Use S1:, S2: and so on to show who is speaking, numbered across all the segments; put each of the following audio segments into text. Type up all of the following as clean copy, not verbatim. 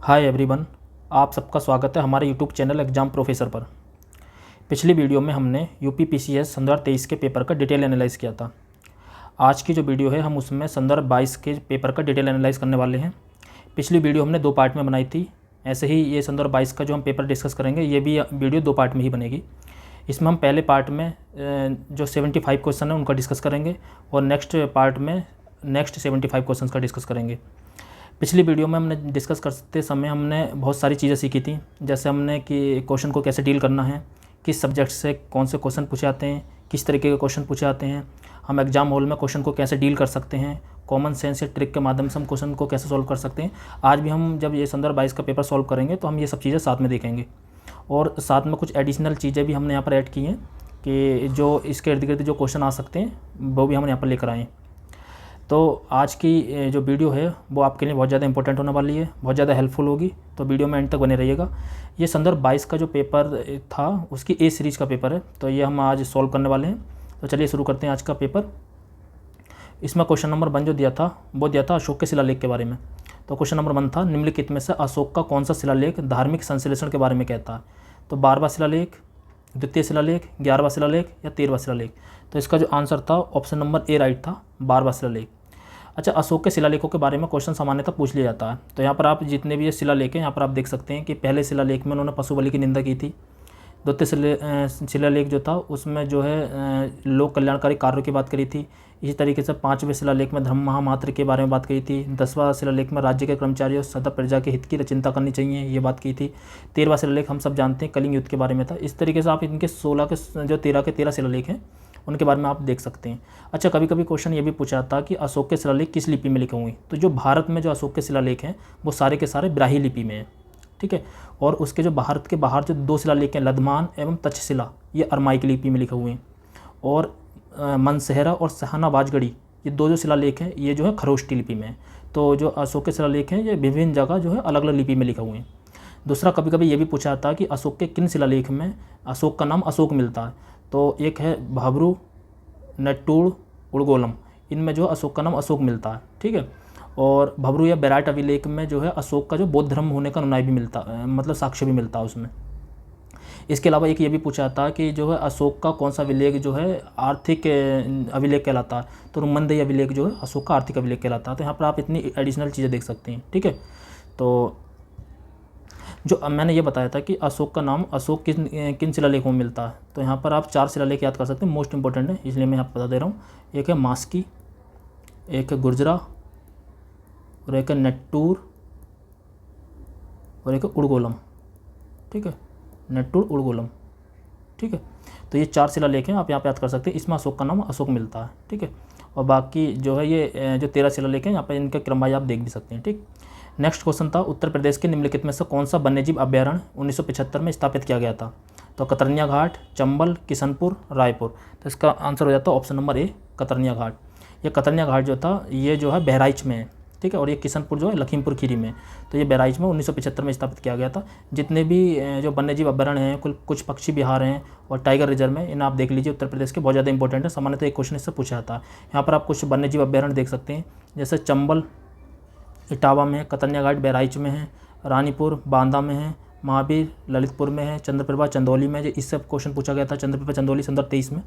S1: Hi everyone, आप सबका स्वागत है हमारे यूट्यूब चैनल एग्ज़ाम प्रोफेसर पर। पिछली वीडियो में हमने यूपी पीसीएस सन 2023 के पेपर का डिटेल एनालाइज़ किया था। आज की जो वीडियो है हम उसमें सन 2022 के पेपर का डिटेल एनालाइज़ करने वाले हैं। पिछली वीडियो हमने 2 पार्ट में बनाई थी, ऐसे ही ये सन 2022 का जो हम पेपर डिस्कस करेंगे ये भी वीडियो 2 पार्ट में ही बनेगी। इसमें हम पहले पार्ट में जो 75 क्वेश्चन है उनका डिस्कस करेंगे और नेक्स्ट पार्ट में नेक्स्ट 75 क्वेश्चन का डिस्कस करेंगे। पिछली वीडियो में हमने डिस्कस करते समय हमने बहुत सारी चीज़ें सीखी थी, जैसे हमने कि क्वेश्चन को कैसे डील करना है, किस सब्जेक्ट से कौन से क्वेश्चन पूछे आते हैं, किस तरीके के क्वेश्चन पूछे आते हैं, हम एग्जाम हॉल में क्वेश्चन को कैसे डील कर सकते हैं, कॉमन सेंस या ट्रिक के माध्यम से हम क्वेश्चन को कैसे सॉल्व कर सकते हैं। आज भी हम जब ये सन 2022 का पेपर सॉल्व करेंगे तो हम ये सब चीज़ें साथ में देखेंगे और साथ में कुछ एडिशनल चीज़ें भी हमने यहाँ पर ऐड की हैं कि जो इसके इर्द गिर्द जो क्वेश्चन आ सकते हैं वो भी हम यहाँ पर लेकर आएँ। तो आज की जो वीडियो है वो आपके लिए बहुत ज़्यादा इंपॉर्टेंट होने वाली है, बहुत ज़्यादा हेल्पफुल होगी, तो वीडियो में एंड तक बने रहिएगा। ये सन 2022 का जो पेपर था उसकी ए सीरीज़ का पेपर है, तो ये हम आज सॉल्व करने वाले हैं। तो चलिए शुरू करते हैं आज का पेपर। इसमें क्वेश्चन नंबर 1 जो दिया था वो दिया था अशोक के शिलालेख के बारे में। तो क्वेश्चन नंबर 1 था, निम्नलिखित में से अशोक का कौन सा शिलालेख धार्मिक संश्लेषण के बारे में कहता है। तो 12वां शिलालेख, द्वितीय शिलालेख, 11वां शिलालेख या 13वां शिलालेख। तो इसका जो आंसर था ऑप्शन नंबर ए राइट था, 12वां शिलालेख। अच्छा, अशोक के शिलालेखों के बारे में क्वेश्चन सामान्यतः पूछ लिया जाता है। तो यहाँ पर आप जितने भी ये शिलालेख हैं यहाँ पर आप देख सकते हैं कि पहले शिलालेख में उन्होंने पशु बलि की निंदा की थी। द्वितीय शिलालेख जो था उसमें जो है लोक कल्याणकारी कार्यों की बात करी थी। इसी तरीके से 5वें शिलालेख में धर्म महामात्र के बारे में बात कही थी। 10वां शिलालेख में राज्य के कर्मचारियों सदा प्रजा के हित की चिंता करनी चाहिए, ये बात की थी। 13वां शिलालेख हम सब जानते हैं कलिंग युद्ध के बारे में था। इस तरीके से आप इनके 16 के जो 13 शिलालेख हैं उनके बारे में आप देख सकते हैं। अच्छा, कभी कभी क्वेश्चन ये भी पूछा था कि अशोक के शिलालेख किस लिपि में लिखे हुए हैं। तो जो भारत में जो अशोक के शिलालेख हैं वो सारे के सारे ब्राह्मी लिपि में हैं, ठीक है। और उसके जो भारत के बाहर जो 2 शिलालेख हैं लद्दामान एवं तक्षशिला, ये अरमाई की लिपि में लिखे हुए हैं। और मनसेहरा और सहानावाजगढ़ी ये 2 जो शिलालेख हैं ये जो है खरोष्टी लिपि में है। तो जो अशोक के शिलालेख हैं ये विभिन्न जगह जो है अलग अलग लिपि में लिखे हुए हैं। दूसरा, कभी कभी ये भी पूछा था कि अशोक के किन शिलालेख में अशोक का नाम अशोक मिलता है। तो एक है भाब्रू, नट्टूर, उड़गोलम, इनमें जो अशोक का नाम अशोक मिलता है, ठीक है। और भब्रू या बैराट अभिलेख में जो है अशोक का जो बौद्ध धर्म होने का अनुयायी भी मिलता है, मतलब साक्ष्य भी मिलता है उसमें। इसके अलावा एक ये भी पूछा था कि जो है अशोक का कौन सा अभिलेख जो है आर्थिक अभिलेख कहलाता है। तो रुमंदेही अभिलेख जो है अशोक का आर्थिक अभिलेख कहलाता है। तो यहाँ पर आप इतनी एडिशनल चीज़ें देख सकते हैं, ठीक है। तो जो मैंने ये बताया था कि अशोक का नाम अशोक किन शिलालेखों में मिलता है। तो यहाँ पर आप 4 शिलालेख याद कर सकते हैं, मोस्ट इंपॉर्टेंट है इसलिए मैं यहाँ पर बता दे रहा हूँ। एक है मास्की, एक है गुर्जरा और एक है नट्टूर और एक है उड़गोलम, ठीक है। नट्टूर, उड़गोलम, ठीक है। तो ये 4 शिलालेख हैं, आप यहाँ पे याद कर सकते हैं। इसमें अशोक का नाम अशोक मिलता है, ठीक है। और बाकी जो है ये जो 13 शिलालेख हैं यहाँ पर इनका क्रमवार आप देख भी सकते हैं, ठीक। नेक्स्ट क्वेश्चन था, उत्तर प्रदेश के निम्नलिखित में से कौन सा वन्यजीव अभ्यारण्य 1975 में स्थापित किया गया था। तो कतरनिया घाट, चंबल, किशनपुर, रायपुर। तो इसका आंसर हो जाता है ऑप्शन नंबर ए, कतरनिया घाट। ये कतरनिया घाट जो था ये जो है बहराइच में है, ठीक है। और ये किशनपुर जो है लखीमपुर खीरी में। तो ये बहराइच में 1975 में स्थापित किया गया था। जितने भी जो वन्यजीव अभ्यारण्य हैं, कुछ पक्षी विहार हैं और टाइगर रिजर्व में, इन्हें आप देख लीजिए, उत्तर प्रदेश के बहुत ज़्यादा इंपॉर्टेंट है। सामान्यतः एक क्वेश्चन इससे पूछा था। यहाँ पर आप कुछ वन्यजीव अभ्यारण्य देख सकते हैं, जैसे चंबल इटावा में है, कतरनिया घाट बहराइच में है, रानीपुर बांदा में है, महावीर ललितपुर में है, चंद्रप्रभा चंदौली में है। इससे क्वेश्चन पूछा गया था, चंद्रप्रभा चंदौली सन 2023 में।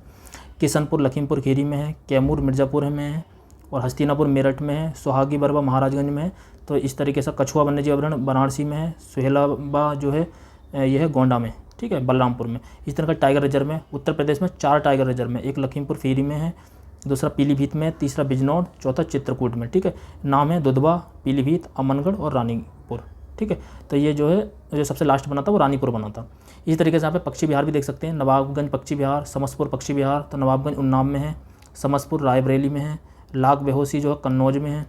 S1: किशनपुर लखीमपुर खीरी में है, कैमूर मिर्ज़ापुर में है और हस्तिनापुर मेरठ में है, सुहागी बरवा महाराजगंज में है। तो इस तरीके से कछुआ वन्यजीव अभयारण्य वाराणसी में है, सुहेलाबा जो है यह है गोंडा में, ठीक है, बलरामपुर में। इस तरह का टाइगर रिजर्व में उत्तर प्रदेश में 4 टाइगर रिजर्व में, एक लखीमपुर खीरी में है, दूसरा पीलीभीत में, तीसरा बिजनौर, चौथा चित्रकूट में, ठीक है। नाम है दुधवा, पीलीभीत, अमनगढ़ और रानीपुर, ठीक है। तो ये जो है जो सबसे लास्ट बना था वो रानीपुर बना था। इसी तरीके से यहाँ पे पक्षी विहार भी देख सकते हैं, नवाबगंज पक्षी विहार, समसपुर पक्षी विहार। तो नवाबगंज उन्नाव में है, समसपुर रायबरेली में है, लाख बेहोसी जो है कन्नौज में है,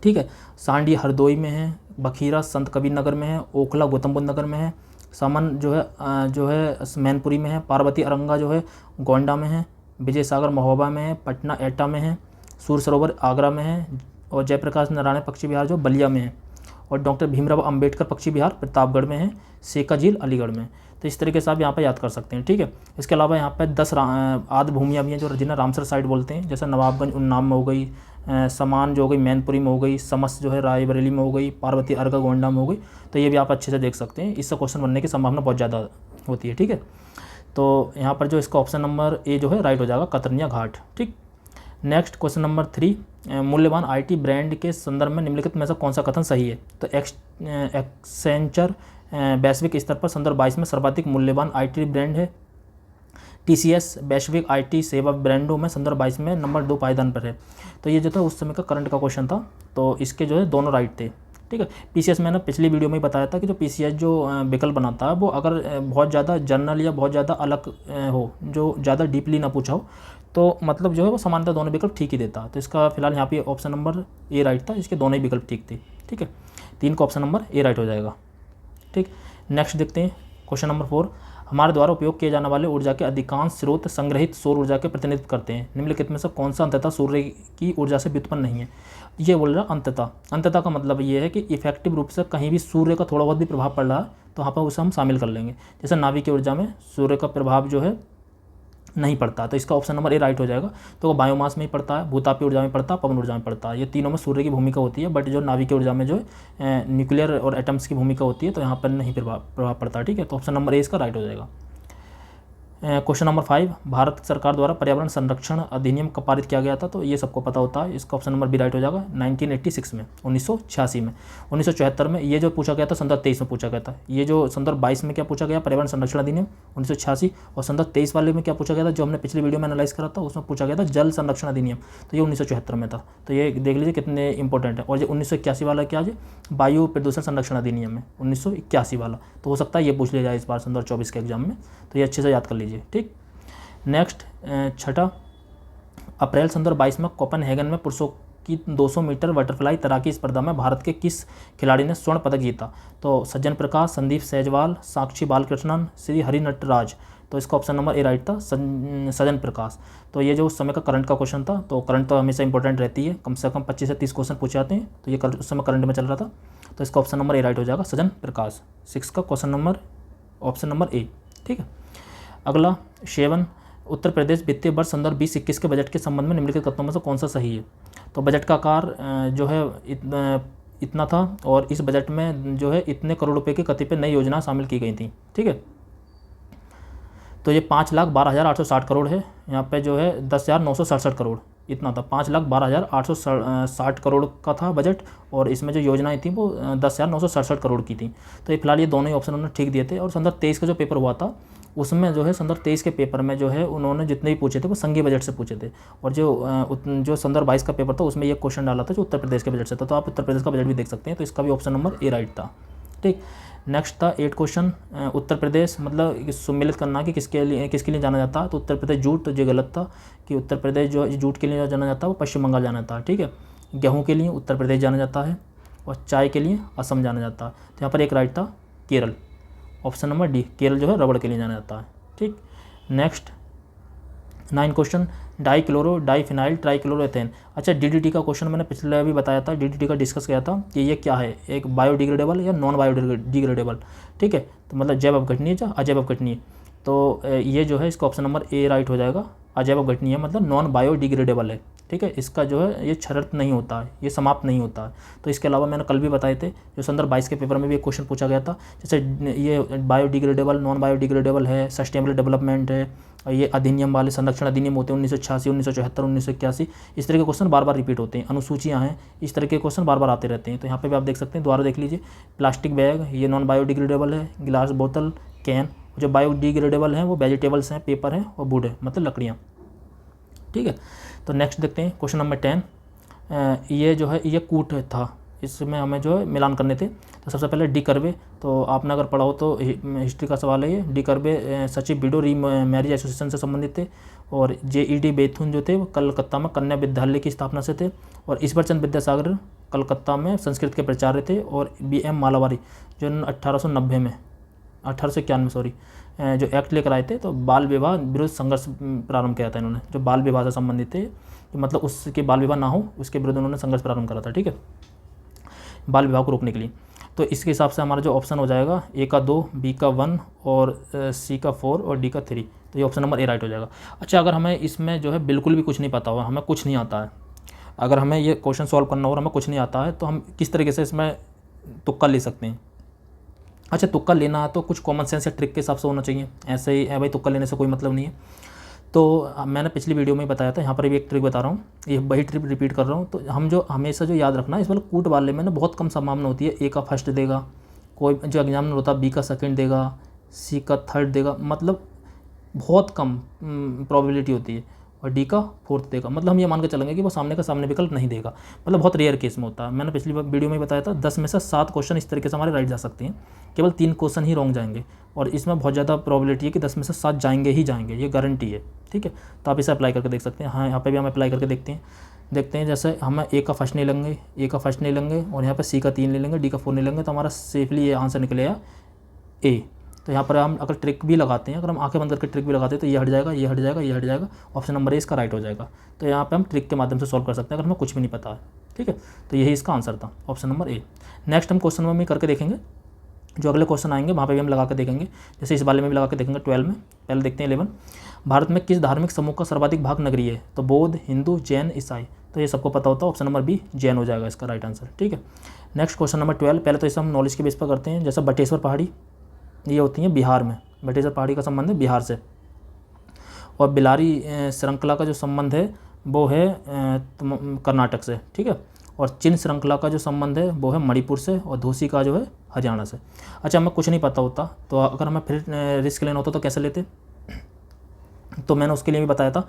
S1: ठीक है। सांडी हरदोई में है, बखीरा संत कबीर नगर में है, ओखला गौतम बुद्ध नगर में है, समन जो है मैनपुरी में है, पार्वती अरंगा जो है गोंडा में है, विजय सागर महोबा में है, पटना एटा में है, सूर सरोवर आगरा में है और जयप्रकाश नारायण पक्षी विहार जो बलिया में है और डॉक्टर भीमराव अंबेडकर पक्षी विहार प्रतापगढ़ में है, सेका झील अलीगढ़ में। तो इस तरीके से आप यहाँ पर याद कर सकते हैं, ठीक है। इसके अलावा यहाँ पर 10 आद्य भूमियाँ भी हैं जो जिन्हें रामसर साइट बोलते हैं, जैसे नवाबगंज उन्नाव में हो गई, समान जो हो गई मैनपुरी में हो गई, समस जो है रायबरेली में हो गई, पार्वती अर्का गोंडा में हो गई। तो ये भी आप अच्छे से देख सकते हैं, इससे क्वेश्चन बनने की संभावना बहुत ज़्यादा होती है। ठीक है, तो यहाँ पर जो इसका ऑप्शन नंबर ए जो है राइट हो जाएगा, कतरनिया घाट। ठीक, नेक्स्ट क्वेश्चन नंबर 3, मूल्यवान आईटी ब्रांड के संदर्भ में निम्नलिखित में से कौन सा कथन सही है? तो एक्सेंचर वैश्विक स्तर पर संदर्भ 22 में सर्वाधिक मूल्यवान आईटी ब्रांड है। टीसीएस वैश्विक आईटी सेवा ब्रांडों में संदर्भ 22 में नंबर 2 पायदान पर है। तो ये जो था उस समय का करंट का क्वेश्चन था, तो इसके जो है दोनों राइट थे। ठीक है, पीसीएस मैंने पिछली वीडियो में ही बताया था कि जो पीसीएस जो विकल्प बनाता है वो अगर बहुत ज़्यादा जनरल या बहुत ज़्यादा अलग हो, जो ज़्यादा डीपली ना पूछा हो, तो मतलब जो है वो समानता दोनों विकल्प ठीक ही देता। तो इसका फिलहाल यहाँ पे ऑप्शन नंबर ए राइट था, इसके दोनों ही विकल्प ठीक थे। ठीक है, 3 का ऑप्शन नंबर ए राइट हो जाएगा। ठीक, नेक्स्ट देखते हैं क्वेश्चन नंबर 4, हमारे द्वारा उपयोग किए जाने वाले ऊर्जा के अधिकांश स्रोत संग्रहित सौर ऊर्जा के प्रतिनिधित्व करते हैं। निम्नलिखित में से कौन सा अंततः सूर्य की ऊर्जा से व्युत्पन्न नहीं है? ये बोल रहा अंततः का मतलब ये है कि इफेक्टिव रूप से कहीं भी सूर्य का थोड़ा बहुत भी प्रभाव पड़ रहा है तो वहाँ पर उसे हम शामिल कर लेंगे। जैसे नाभिकीय ऊर्जा में सूर्य का प्रभाव जो है नहीं पड़ता, तो इसका ऑप्शन नंबर ए राइट हो जाएगा। तो बायोमास में ही पड़ता है, भूतापीय ऊर्जा में पड़ता है, पवन ऊर्जा में पड़ता है, ये तीनों में सूर्य की भूमिका होती है। बट जो नाभिकीय ऊर्जा में जो है न्यूक्लियर और एटम्स की भूमिका होती है, तो यहाँ पर नहीं प्रभाव पड़ता। ठीक है, तो ऑप्शन नंबर ए इसका राइट हो जाएगा। क्वेश्चन नंबर 5, भारत सरकार द्वारा पर्यावरण संरक्षण अधिनियम कब पारित किया गया था? तो ये सबको पता होता है, इसका ऑप्शन नंबर बी राइट हो जाएगा, 1986 में, 1986 में। 1974 में ये जो पूछा गया था संदर्भ 23 में पूछा गया था। ये जो संदर्भ 22 में क्या पूछा गया, पर्यावरण संरक्षण अधिनियम 1986, और संदर्भ 23 वाले में क्या पूछा गया था, जो हमने पिछली वीडियो में एनालाइज करा था, उसमें पूछा गया था जल संरक्षण अधिनियम, तो ये 1974 में था। तो ये देख लीजिए कितने इंपॉर्टेंट है। और जो 1981 वाला क्या है, वायु प्रदूषण संरक्षण अधिनियम है 1981 वाला, तो हो सकता है ये पूछ लिया जाए इस बार संदर्भ 24 के एग्जाम में, तो ये अच्छे से याद कर लीजिए। ठीक, नेक्स्ट 6, अप्रैल संदर्भ 22 में कोपेनहेगन में पुरुषों की 200 मीटर बटरफ्लाई तैराकी स्पर्धा में भारत के किस खिलाड़ी ने स्वर्ण पदक जीता? तो सज्जन प्रकाश, संदीप सहजवाल, साक्षी बालकृष्णन, श्री हरि नटराज। तो इसका ऑप्शन नंबर ए राइट था, सज्जन प्रकाश। तो ये जो उस समय का करंट का क्वेश्चन था, तो करंट तो हमेशा इंपॉर्टेंट रहती है, कम से कम 25 से 30 क्वेश्चन पूछे जाते हैं, तो ये उस समय करंट में चल रहा था, तो इसका ऑप्शन नंबर ए राइट हो जाएगा, सज्जन प्रकाश। 6 का question number option number A. ठीक है, अगला 7, उत्तर प्रदेश वित्तीय वर्ष संदर्भ 2021 के बजट के संबंध में निम्नलिखित कथनों में से कौन सा सही है? तो बजट का आकार जो है इतना था, और इस बजट में जो है इतने करोड़ रुपए की कतिपय नई योजना शामिल की गई थी। ठीक है, तो ये 5,12,860 करोड़ है, यहाँ पे जो है 10,967 करोड़ इतना था, 5,12,860 करोड़ का था बजट, और इसमें जो योजनाएं थी वो 10,967 करोड़ की थी। तो ये फिलहाल ये दोनों ही ऑप्शन उन्होंने ठीक दिए थे। और संदर्भ 23 का जो पेपर हुआ था उसमें जो है संदर्भ 23 के पेपर में जो है उन्होंने जितने भी पूछे थे वो संघीय बजट से पूछे थे, और जो संदर्भ 22 का पेपर था उसमें ये क्वेश्चन डाला था जो उत्तर प्रदेश के बजट से था। तो आप उत्तर प्रदेश का बजट भी देख सकते हैं, तो इसका भी ऑप्शन नंबर ए राइट था। ठीक, नेक्स्ट था 8 क्वेश्चन, उत्तर प्रदेश मतलब सम्मिलित करना कि किसके लिए जाना जाता है? तो उत्तर प्रदेश जूट, तो ये गलत था कि उत्तर प्रदेश जो जूट के लिए जाना जाता है वो पश्चिम बंगाल जाना जाता है। ठीक है, गेहूँ के लिए उत्तर प्रदेश जाना जाता है, और चाय के लिए असम जाना जाता है। तो यहाँ पर एक राइट था Kerala, option number D, Kerala जो है रबड़ के लिए जाना जाता है। ठीक, नेक्स्ट 9 क्वेश्चन, डाईक्लोरो डाईफिनाइल ट्राइक्लोरोएथेन। अच्छा, डीडीटी का क्वेश्चन मैंने पिछले भी बताया था, डीडीटी का डिस्कस किया था कि ये क्या है, एक बायोडिग्रेडेबल या नॉन बायोडिग्रेडेबल। ठीक है, तो मतलब जैव अपघटनीय या अजैव अपघटनीय। तो ये जो है इसका ऑप्शन नंबर ए राइट हो जाएगा, अजैव अपघटनीय मतलब नॉन बायोडिग्रेडेबल है। ठीक है, इसका जो है ये क्षरित नहीं होता है, ये समाप्त नहीं होता है। तो इसके अलावा मैंने कल भी बताए थे, जो संदर्भ 22 के पेपर में भी एक क्वेश्चन पूछा गया था, जैसे ये बायोडिग्रेडेबल, नॉन बायोडिग्रेडेबल है, सस्टेनेबल डेवलपमेंट है, और ये अधिनियम वाले संरक्षण अधिनियम होते हैं 1986, 1974, 1981, इस तरह के क्वेश्चन बार बार रिपीट होते हैं। अनुसूचियाँ हैं, इस तरह के क्वेश्चन बार बार आते रहते हैं। तो यहाँ पे भी आप देख सकते हैं, दोबारा देख लीजिए, प्लास्टिक बैग ये नॉन बायोडिग्रेडेबल है, गिलास बोतल कैन। जो बायोडिग्रेडेबल हैं वो वेजिटेबल्स हैं, पेपर हैं, और वुड है मतलब लकड़ियाँ। ठीक है, तो नेक्स्ट देखते हैं क्वेश्चन नंबर 10, ये जो है ये कूट था, इसमें हमें जो है मिलान करने थे। तो सबसे पहले डी कर्वे, तो आपने अगर पढ़ा हो तो हिस्ट्री का सवाल है ये। डी कर्वे सचिव बिडो री मैरिज एसोसिएशन से संबंधित थे, और JED बेथुन जो थे वो कलकत्ता में कन्या विद्यालय की स्थापना से थे, और ईश्वर चंद्र विद्यासागर कलकत्ता में संस्कृत के प्राचार्य थे, और BM मालावारी जो 1890 में 1891 जो एक्ट लेकर आए थे, तो बाल विवाह विरुद्ध संघर्ष प्रारंभ किया था इन्होंने, जो बाल विवाह से संबंधित थे, मतलब उसके बाल विवाह ना हो उसके विरुद्ध उन्होंने संघर्ष प्रारंभ करा था। ठीक है, बाल विवाह को रोकने के लिए। तो इसके हिसाब से हमारा जो ऑप्शन हो जाएगा ए का 2, बी का 1, और सी का 4, और डी का 3। तो ये ऑप्शन नंबर ए राइट हो जाएगा। अच्छा, अगर हमें इसमें जो है बिल्कुल भी कुछ नहीं पता हुआ, हमें कुछ नहीं आता है, अगर हमें ये क्वेश्चन सॉल्व करना हो और हमें कुछ नहीं आता है तो हम किस तरीके से इसमें तुक्का ले सकते हैं। अच्छा, तुक्का लेना है तो कुछ कॉमन सेंस या ट्रिक के हिसाब से होना चाहिए, ऐसे ही है भाई तुक्का लेने से कोई मतलब नहीं है। तो मैंने पिछली वीडियो में बताया था, यहाँ पर भी एक ट्रिक बता रहा हूँ, ये वही ट्रिक रिपीट कर रहा हूँ। तो हम जो हमेशा जो याद रखना है, इस वाले कूट वाले में ना बहुत कम संभावना होती है ए का फर्स्ट देगा, कोई जो एग्जामिनर होता है बी का सेकंड देगा, सी का थर्ड देगा, मतलब बहुत कम प्रोबेबिलिटी होती है, और डी का फोर्थ देगा। मतलब हम ये मान के चलेंगे कि वो सामने का सामने विकल्प नहीं देगा, मतलब बहुत रेयर केस में होता है। मैंने पिछली वीडियो में बताया था 10 में से 7 क्वेश्चन इस तरीके से हमारे राइट जा सकते हैं, केवल 3 क्वेश्चन ही रॉन्ग जाएंगे, और इसमें बहुत ज़्यादा प्रोबेबिलिटी है कि 10 में से 7 जाएंगे ही जाएंगे, ये गारंटी है। ठीक है, तो आप इसे अप्लाई करके देख सकते हैं। हाँ, यहाँ पे भी हम अप्लाई करके देखते हैं जैसे हम ए का फर्स्ट नहीं लेंगे, और यहाँ पर सी का 3 ले लेंगे, डी का 4 नहीं लेंगे, तो हमारा सेफली ये आंसर निकलेगा ए। तो यहाँ पर हम अगर ट्रिक भी लगाते हैं, अगर हम आंखें बंद करके ट्रिक भी लगाते हैं तो ये हट जाएगा, ऑप्शन नंबर ए इसका राइट हो जाएगा। तो यहाँ पे हम ट्रिक के माध्यम से सॉल्व कर सकते हैं अगर हमें कुछ भी नहीं पता है। ठीक है, तो यही इसका आंसर था, ऑप्शन नंबर ए। नेक्स्ट हम क्वेश्चन नंबर में करके देखेंगे, जो अगले क्वेश्चन आएंगे वहाँ पे भी हम लगा के देखेंगे, जैसे इस वाले में भी लगा के देखेंगे 12 में। पहले देखते हैं 11, भारत में किस धार्मिक समूह का सर्वाधिक भाग नगरीय है? तो बौद्ध, हिंदू, जैन, ईसाई। तो ये सबको पता होता है, ऑप्शन नंबर बी जैन हो जाएगा इसका राइट आंसर। ठीक है, नेक्स्ट क्वेश्चन नंबर 12, पहले तो इसे हम नॉलेज के बेस पर करते हैं। जैसे बटेश्वर पहाड़ी ये होती है बिहार में, बटेश्वर पहाड़ी का संबंध है बिहार से, और बिलारी श्रृंखला का जो संबंध है वो है कर्नाटक से। ठीक है, और चिन श्रृंखला का जो संबंध है वो है मणिपुर से, और धूसी का जो है हरियाणा से। अच्छा, हमें कुछ नहीं पता होता तो अगर हमें फिर रिस्क लेना होता तो कैसे लेते? तो मैंने उसके लिए भी बताया था,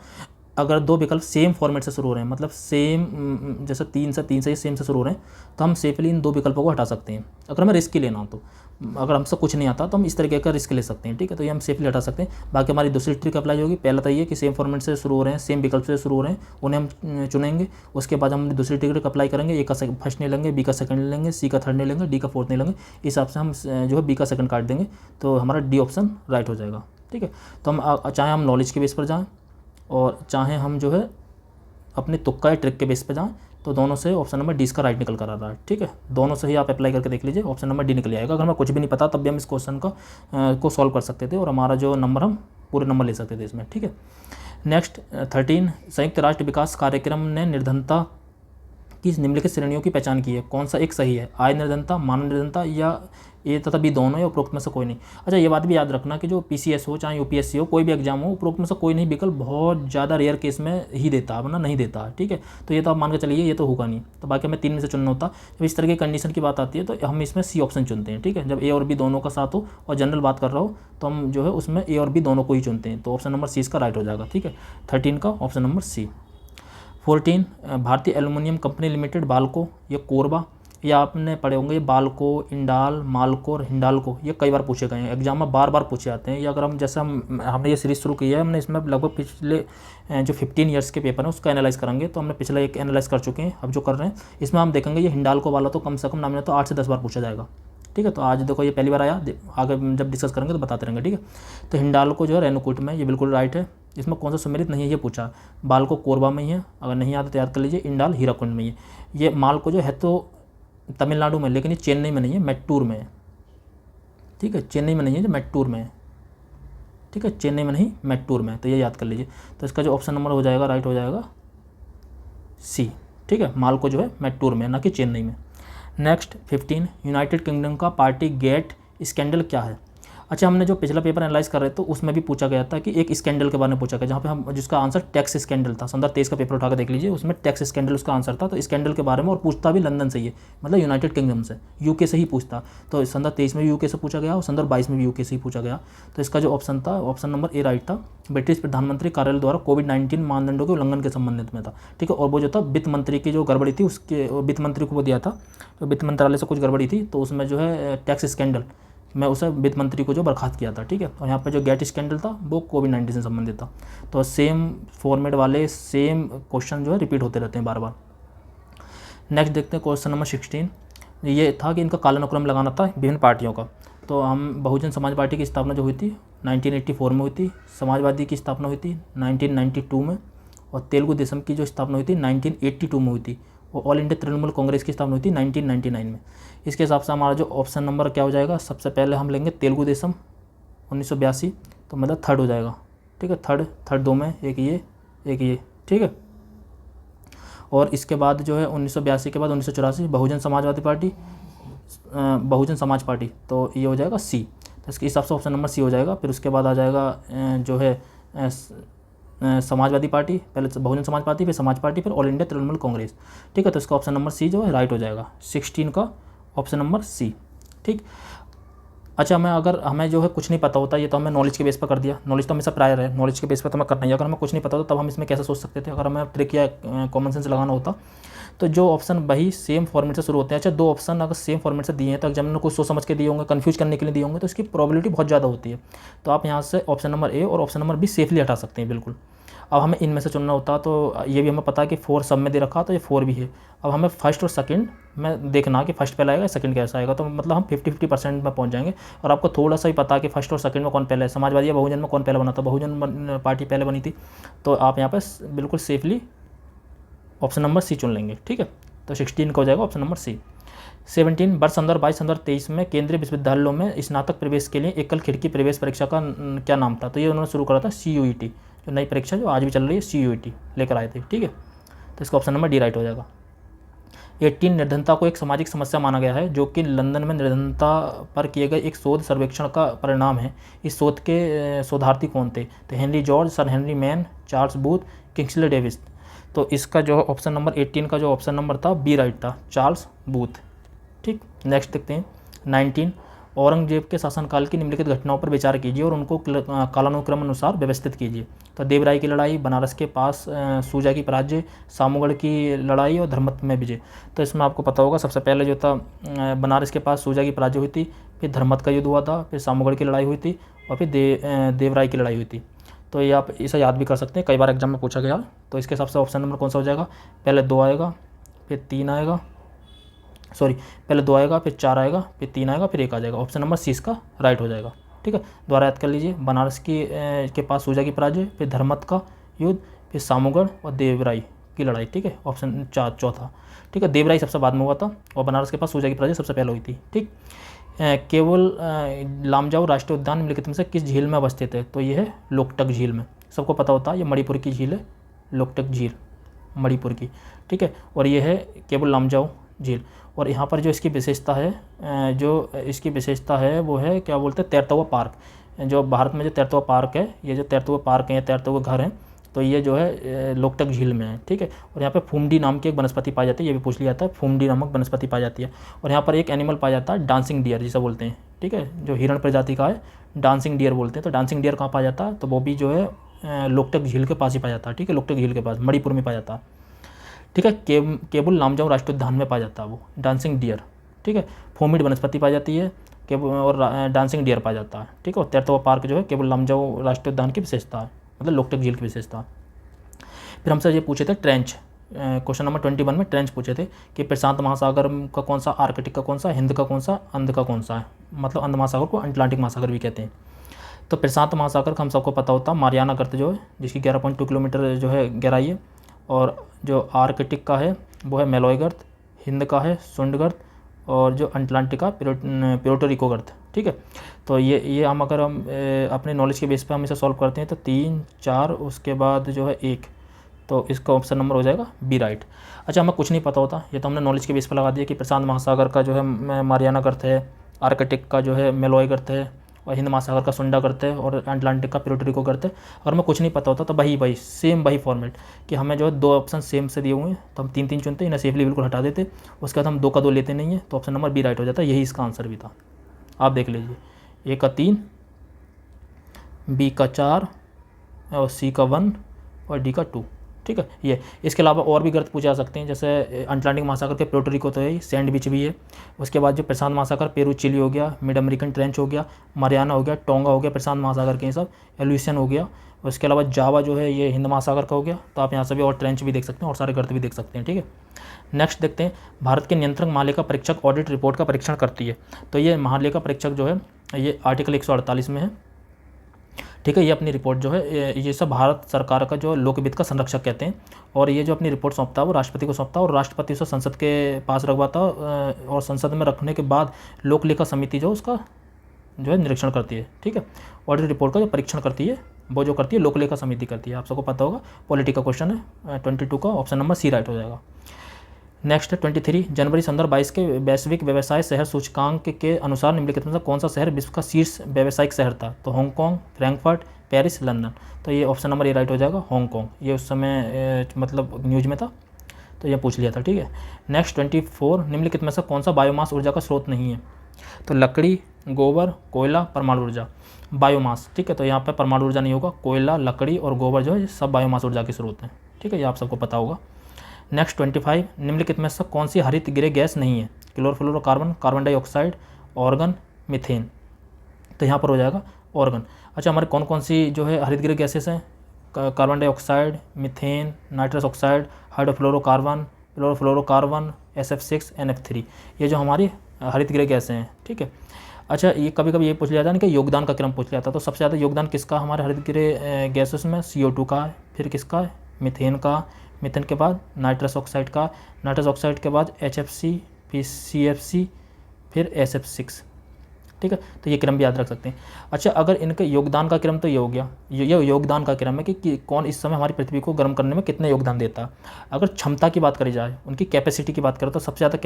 S1: अगर 2 विकल्प सेम फॉर्मेट से शुरू हो रहे हैं, मतलब सेम, जैसे 3 से सेम से शुरू हो रहे हैं, तो हम सेफली इन 2 विकल्पों को हटा सकते हैं अगर हमें रिस्क ही लेना हो तो। अगर हमसे कुछ नहीं आता तो हम इस तरीके का रिस्क ले सकते हैं। ठीक है, तो ये हम सेफली हटा सकते हैं। बाकी हमारी दूसरी ट्रिक अप्लाई होगी। पहला तो ये कि सेम फॉर्मेट से शुरू हो रहे हैं, सेम विकल्प से शुरू हो रहे हैं, उन्हें हम चुनेंगे। उसके बाद हम दूसरी ट्रिक अप्लाई करेंगे, ए का फर्स्ट नहीं लेंगे, बी का सेकंड नहीं लेंगे, सी का थर्ड नहीं लेंगे, डी का फोर्थ नहीं लेंगे। इस हिसाब से हम जो है बी का सेकंड काट देंगे, तो हमारा डी ऑप्शन राइट हो जाएगा। ठीक है, तो हम चाहे हम नॉलेज के बेस पर जाएँ और चाहे हम जो है अपने तुक्का या ट्रिक के बेस पे जाएँ, तो दोनों से ऑप्शन नंबर डी इसका राइट निकल कर आ रहा है। ठीक है, दोनों से ही आप अप्लाई करके देख लीजिए, ऑप्शन नंबर डी निकल आएगा। अगर हमें कुछ भी नहीं पता तब भी हम इस क्वेश्चन को सॉल्व कर सकते थे, और हमारा जो नंबर हम पूरे नंबर ले सकते थे इसमें। ठीक है, नेक्स्ट 13, संयुक्त राष्ट्र विकास कार्यक्रम ने निर्धनता की निम्नलिखित श्रेणियों की पहचान की है, कौन सा एक सही है? आय निर्धनता, मानव निर्धनता, या ए तथा बी दोनों, या उपरोक्त में से कोई नहीं। अच्छा, ये बात भी याद रखना कि जो पीसीएस हो चाहे यूपीएससी हो, कोई भी एग्जाम हो, उपरोक्त में से कोई नहीं विकल्प बहुत ज़्यादा रेयर केस में ही देता है, वरना नहीं देता है। ठीक है, तो ये तो आप मान के चलिए ये तो होगा नहीं, तो बाकी हमें 3 में से चुनना होता। जब इस तरह की कंडीशन की बात आती है तो हम इसमें सी ऑप्शन चुनते हैं। ठीक है, जब ए और बी दोनों का साथ हो और जनरल बात कर रहा हो तो हम जो है उसमें ए और बी दोनों को ही चुनते हैं, तो ऑप्शन नंबर सी इसका राइट हो जाएगा। ठीक है, 13 का ऑप्शन नंबर सी। 14, भारतीय एल्युमिनियम कंपनी लिमिटेड बाल्को, ये कोरबा, या आपने पढ़े होंगे ये बाल्को, इंडाल, माल्को और हिंडाल्को, ये कई बार पूछे गए हैं एग्जाम में, बार बार पूछे जाते हैं। या अगर हम जैसे हमने ये सीरीज़ शुरू की है, हमने इसमें लगभग पिछले जो 15 ईयर्स के पेपर हैं उसका एनालाइज करेंगे, तो हमने पिछला एक एनालाइज कर चुके हैं, अब जो कर रहे हैं इसमें हम देखेंगे ये हिंडाल्को वाला तो कम से कम नाम तो 8 से 10 बार पूछा जाएगा। ठीक है, तो आज देखो ये पहली बार आया, आगे जब डिस्कस करेंगे तो बताते रहेंगे। ठीक है, तो हिंडाल्को जो है रेणुकूट में, ये बिल्कुल राइट है। इसमें कौन सा सुमेलित नहीं है ये पूछा, बाल्को कोरबा में ही है, अगर नहीं आता तो याद कर लीजिए, इंडाल हीराकुंड में ही है। ये माल्को जो है तो तमिलनाडु में, लेकिन ये चेन्नई में नहीं है, मैट्टूर में है। ठीक है, चेन्नई में नहीं है, जो मैट्टूर में है। ठीक है, चेन्नई में नहीं, मैट्टूर में, तो ये याद कर लीजिए। तो इसका जो ऑप्शन नंबर हो जाएगा राइट हो जाएगा सी। ठीक है, माल्को जो है मैट्टूर में, ना कि चेन्नई में। नेक्स्ट 15, यूनाइटेड किंगडम का पार्टी गेट स्कैंडल क्या है? अच्छा, हमने जो पिछला पेपर एनालाइज कर रहे थे उसमें भी पूछा गया था कि एक स्कैंडल के बारे में पूछा गया, जहाँ पे हम जिसका आंसर टैक्स स्कैंडल था। 2023 का पेपर उठा कर देख लीजिए, उसमें टैक्स स्कैंडल उसका आंसर था। तो स्कैंडल के बारे में, और पूछता भी लंदन से ही है, मतलब यूनाइटेड किंगडम से, यूके से ही पूछता। तो 2023 में भी यूके से पूछा गया और 2022 में भी यूके से ही पूछा गया। तो इसका जो ऑप्शन था, ऑप्शन नंबर ए राइट था। ब्रिटिश प्रधानमंत्री कार्यालय द्वारा कोविड-19 मानदंडों के उल्लंघन के संबंधित में था। ठीक है, और वो जो था वित्त मंत्री की जो गड़बड़ी थी, उसके वित्त मंत्री को वो दिया था, तो वित्त मंत्रालय से कुछ गड़बड़ी थी, तो उसमें जो है टैक्स स्कैंडल मैं उसे वित्त मंत्री को जो बर्खास्त किया था। ठीक है, और यहाँ पे जो गेट स्कैंडल था वो कोविड-19 से संबंधित था। तो सेम फॉर्मेट वाले सेम क्वेश्चन जो है रिपीट होते रहते हैं बार बार। नेक्स्ट देखते हैं क्वेश्चन नंबर 16, ये था कि इनका कालानुक्रम लगाना था विभिन्न पार्टियों का। तो हम बहुजन समाज पार्टी की स्थापना जो हुई थी 1984 में हुई थी, समाजवादी की स्थापना हुई थी 1992 में, और तेलुगु देशम की जो स्थापना हुई थी 1982 में हुई थी, और ऑल इंडिया तृणमूल कांग्रेस की स्थापना हुई थी 1999 में। इसके हिसाब से हमारा जो ऑप्शन नंबर क्या हो जाएगा, सबसे पहले हम लेंगे तेलुगु देशम 1982, तो मतलब थर्ड हो जाएगा। ठीक है, थर्ड 2 में एक ये। ठीक है, और इसके बाद जो है 1982 के बाद 1984 बहुजन समाजवादी पार्टी, बहुजन समाज पार्टी, तो ये हो जाएगा सी। तो इसके हिसाब से ऑप्शन नंबर सी हो जाएगा। फिर उसके बाद आ जाएगा जो है समाजवादी पार्टी, पहले बहुजन समाज पार्टी, फिर समाज पार्टी, फिर ऑल इंडिया तृणमूल कांग्रेस। ठीक है, तो इसका ऑप्शन नंबर सी जो है राइट हो जाएगा, 16 का ऑप्शन नंबर सी। ठीक। अच्छा, अगर हमें जो है कुछ नहीं पता होता, ये तो हमें नॉलेज के बेस पर कर दिया, नॉलेज तो हमेशा प्रायर है, नॉलेज के बेस पर तो हमें करना ही। अगर हमें कुछ नहीं पता होता तब हम इसमें कैसे सोच सकते थे, अगर हमें ट्रिक या कॉमन सेंस लगाना होता। तो जो ऑप्शन वही सेम फॉर्मेट से शुरू होते हैं। अच्छा, दो ऑप्शन अगर सेम फॉर्मेट से दिए हैं तो एग्जामिनर को सोच समझ के दिए होंगे, कन्फ्यूज करने के लिए दिए होंगे, तो इसकी प्रोबेबिलिटी बहुत ज़्यादा होती है। तो आप यहाँ से ऑप्शन नंबर ए और ऑप्शन नंबर बी सेफली हटा सकते हैं बिल्कुल। अब हमें इनमें से चुनना होता, तो ये भी हमें पता है कि 4 सब में दे रखा, तो ये 4 भी है। अब हमें फर्स्ट और सेकंड में देखना कि फर्स्ट पहला आएगा, सेकंड कैसा आएगा, तो मतलब हम 50-50% में पहुंच जाएंगे। और आपको थोड़ा सा ही पता है कि फर्स्ट और सेकंड में कौन पहले है, समाजवादी या बहुजन में कौन पहले बना था, बहुजन पार्टी पहले बनी थी। तो आप यहाँ पर बिल्कुल सेफली ऑप्शन नंबर सी चुन लेंगे। ठीक है, तो 16 का हो जाएगा ऑप्शन नंबर सी। 17 वर्ष 2022-2023 में केंद्रीय विश्वविद्यालयों में स्नातक प्रवेश के लिए एकल खिड़की प्रवेश परीक्षा का क्या नाम था? तो ये उन्होंने शुरू करा था CUET, जो नई परीक्षा जो आज भी चल रही है, CUET लेकर आए थे। ठीक है, तो इसका ऑप्शन नंबर डी राइट हो जाएगा। 18 निर्धनता को एक सामाजिक समस्या माना गया है, जो कि लंदन में निर्धनता पर किए गए एक शोध सर्वेक्षण का परिणाम है। इस शोध के शोधार्थी कौन थे? तो Henry George, sir Henry man, Charles booth, Kingsley Davis. तो इसका जो ऑप्शन नंबर 18 का जो ऑप्शन नंबर था बी राइट था, चार्ल्स बूथ। ठीक, नेक्स्ट देखते हैं 19। औरंगजेब के शासनकाल की निम्नलिखित घटनाओं पर विचार कीजिए और उनको कालानुक्रम अनुसार व्यवस्थित कीजिए। तो देवराय की लड़ाई, बनारस के पास सूजा की पराजय, सामूगढ़ की लड़ाई और धर्मत में विजय। तो इसमें आपको पता होगा सबसे पहले जो था बनारस के पास सूजा की पराजय हुई थी, फिर धर्मत का युद्ध हुआ था, फिर सामूगढ़ की लड़ाई हुई थी, और फिर देवराय की लड़ाई हुई थी। तो ये आप इसे याद भी कर सकते हैं, कई बार एग्जाम में पूछा गया। तो इसके हिसाब से ऑप्शन नंबर कौन सा हो जाएगा? पहले 2 आएगा, फिर 3 आएगा, सॉरी पहले 2 आएगा, फिर 4 आएगा, फिर 3 आएगा, फिर 1 आ जाएगा। ऑप्शन नंबर सी इसका राइट हो जाएगा। ठीक है, दोबारा याद कर लीजिए, बनारस के पास सूजा की पराजय, फिर धर्मत का युद्ध, फिर सामूगढ़ और देवराई की लड़ाई। ठीक है, ऑप्शन चौथा। ठीक है, देवराई सबसे बाद में हुआ था और बनारस के पास सूजा की पराजय सबसे पहले हुई थी। ठीक, केवल लामजाऊ राष्ट्रीय उद्यान निम्नलिखित में से किस झील में अवस्थित है? तो ये है लोकटक झील में। सबको पता होता है ये मणिपुर की झील है, लोकटक झील मणिपुर की। ठीक है, और ये है केवल लामजाऊ झील। और यहाँ पर जो इसकी विशेषता है, वो है क्या बोलते हैं, तैरता हुआ पार्क। जो भारत में जो तैरता हुआ पार्क है, ये जो तैरते हुए पार्क हैं, तैरते हुए घर हैं, तो ये जो है लोकटक झील में है। ठीक है, और यहाँ पे फूमडी नाम की एक वनस्पति पाई जाती है, ये भी पूछ लिया था, फूमडी नामक वनस्पति पाई जाती है। और यहाँ पर एक एनिमल पाया जाता है, डांसिंग डियर जिसे बोलते हैं। ठीक है, जो हिरण प्रजाति का है, डांसिंग डियर बोलते हैं। तो डांसिंग डियर कहाँ पाया जाता है? तो वो भी जो है लोकटक झील के पास ही पाया जाता है। ठीक है, लोकटक झील के पास मणिपुर में पाया जाता है। ठीक है, केवल लामजाऊ राष्ट्रीय उद्यान में पाया जाता है वो डांसिंग डियर। ठीक है, फूमिड वनस्पति पाई जाती है और डांसिंग डियर पाया जाता है। ठीक है, और तैरता हुआ पार्क जो है केवल लामजाऊ राष्ट्रीय उद्यान की विशेषता है, मतलब लोकटक झील की विशेषता। फिर हमसे ये पूछे थे ट्रेंच, क्वेश्चन नंबर 21 में ट्रेंच पूछे थे कि प्रशांत महासागर का कौन सा, आर्कटिक का कौन सा, हिंद का कौन सा, अंध का कौन सा है। मतलब अंध महासागर को अटलांटिक महासागर भी कहते हैं। तो प्रशांत महासागर का हम सबको पता होता है मारियाना गर्त जो है, जिसकी 11.2 किलोमीटर जो है गहराई है। और जो आर्कटिक का है वो है मेलोय गर्त, हिंद का है सुंड गर्त, और जो अटलांटिक का प्यूर्टो रिको गर्त। ठीक है, तो ये हम अगर हम अपने नॉलेज के बेस पे हम इसे सॉल्व करते हैं तो 3, 4 उसके बाद जो है 1, तो इसका ऑप्शन नंबर हो जाएगा बी राइट। अच्छा, हमें कुछ नहीं पता होता, ये तो हमने नॉलेज के बेस पर लगा दिया कि प्रशांत महासागर का जो है मारियाना गर्त है, आर्कटिक का जो है मेलोय गर्त है, और हिंद महासागर का सुंडा गर्त है, और अटलांटिक का प्यूर्टो रिको गर्त है। अगर हमें कुछ नहीं पता होता तो वही सेम फॉर्मेट कि हमें जो है 2 ऑप्शन सेम से दिए हुए हैं तो हम 3-3 चुनते, इन्हें सेफली बिल्कुल हटा देते। उसके बाद हम 2 का 2 लेते नहीं है, तो ऑप्शन नंबर बी राइट हो जाता है। यही इसका आंसर भी था, आप देख लीजिए, ए का 3, बी का 4, और सी का 1 और डी का 2। ठीक है, ये इसके अलावा और भी गर्त पूछे जा सकते हैं, जैसे अटलांटिक महासागर के प्यूर्टो रिको तो है, सैंड बीच भी है। उसके बाद जो प्रशांत महासागर पेरू चिली हो गया, मिड अमेरिकन ट्रेंच हो गया, मारियाना हो गया, टोंगा हो गया, प्रशांत महासागर के सब, एल्यूसियन हो गया। उसके अलावा जावा जो है ये हिंद महासागर का हो गया। तो आप यहाँ से भी और ट्रेंच भी देख सकते हैं और सारे गर्त भी देख सकते हैं। ठीक है, नेक्स्ट देखते हैं, भारत के नियंत्रक महालेखा परीक्षक ऑडिट रिपोर्ट का परीक्षण करती है। तो ये महालेखा परीक्षक जो है ये आर्टिकल 148 में है। ठीक है, ये अपनी रिपोर्ट जो है ये सब भारत सरकार का जो लोकवित्त का संरक्षक कहते हैं, और ये जो अपनी रिपोर्ट सौंपता है वो राष्ट्रपति को सौंपता है, और राष्ट्रपति उसे संसद के पास रखवाता है, और संसद में रखने के बाद लोक लेखा समिति जो उसका जो है निरीक्षण करती है। ठीक है, ऑडिट रिपोर्ट का जो परीक्षण करती है वो जो करती है लोक लेखा समिति करती है, आप सबको पता होगा। पॉलिटी का क्वेश्चन है 22 का, ऑप्शन नंबर सी राइट हो जाएगा। नेक्स्ट 23 जनवरी 2022 के वैश्विक व्यवसाय शहर सूचकांक के अनुसार निम्नलिखित में से कौन सा शहर विश्व का शीर्ष व्यावसायिक शहर था? तो हांगकांग, फ्रैंकफर्ट, पेरिस, लंदन। तो ये ऑप्शन नंबर ए राइट हो जाएगा, हांगकांग। ये उस समय मतलब न्यूज में था, तो ये पूछ लिया था, ठीक है। नेक्स्ट 24 निम्नलिखित में से कौन सा बायोमास ऊर्जा का स्रोत नहीं है? तो लकड़ी, गोबर, कोयला, परमाणु ऊर्जा। बायोमास, ठीक है, तो यहाँ पर परमाणु ऊर्जा नहीं होगा। कोयला, लकड़ी और गोबर जो है सब बायोमास ऊर्जा के स्रोत हैं, ठीक है, ये आप सबको पता होगा। नेक्स्ट 25 निम्नलिखित में से कौन सी हरित गृह गैस नहीं है? Chlorofluorocarbon, carbon dioxide, organ, methane. तो यहाँ पर हो जाएगा ऑर्गन। अच्छा, हमारे कौन कौन सी जो है हरित गृह गैसेस हैं? Carbon dioxide, methane, nitrous oxide, hydrofluorocarbon, chlorofluorocarbon, SF6, NF3, ये जो हमारी हरित गृह गैसें हैं, ठीक है। अच्छा, ये कभी कभी ये पूछ लिया जाता है कि योगदान का क्रम पूछ लिया था, तो सबसे ज़्यादा योगदान किसका हमारे हरित गृह गैसेस में? CO2 का है, फिर किसका है? मीथेन का, मीथेन के बाद नाइट्रस ऑक्साइड का, नाइट्रस ऑक्साइड के बाद HFC, फिर CFC, फिर SF6, ठीक है। तो ये क्रम भी याद रख सकते हैं। अच्छा, अगर इनके योगदान का क्रम तो ये हो गया, ये योगदान का क्रम है कि कौन इस समय हमारी पृथ्वी को गर्म करने में कितना योगदान देता है। अगर क्षमता की बात करी जाए, उनकी कैपेसिटी की बात करें, तो सबसे ज़्यादा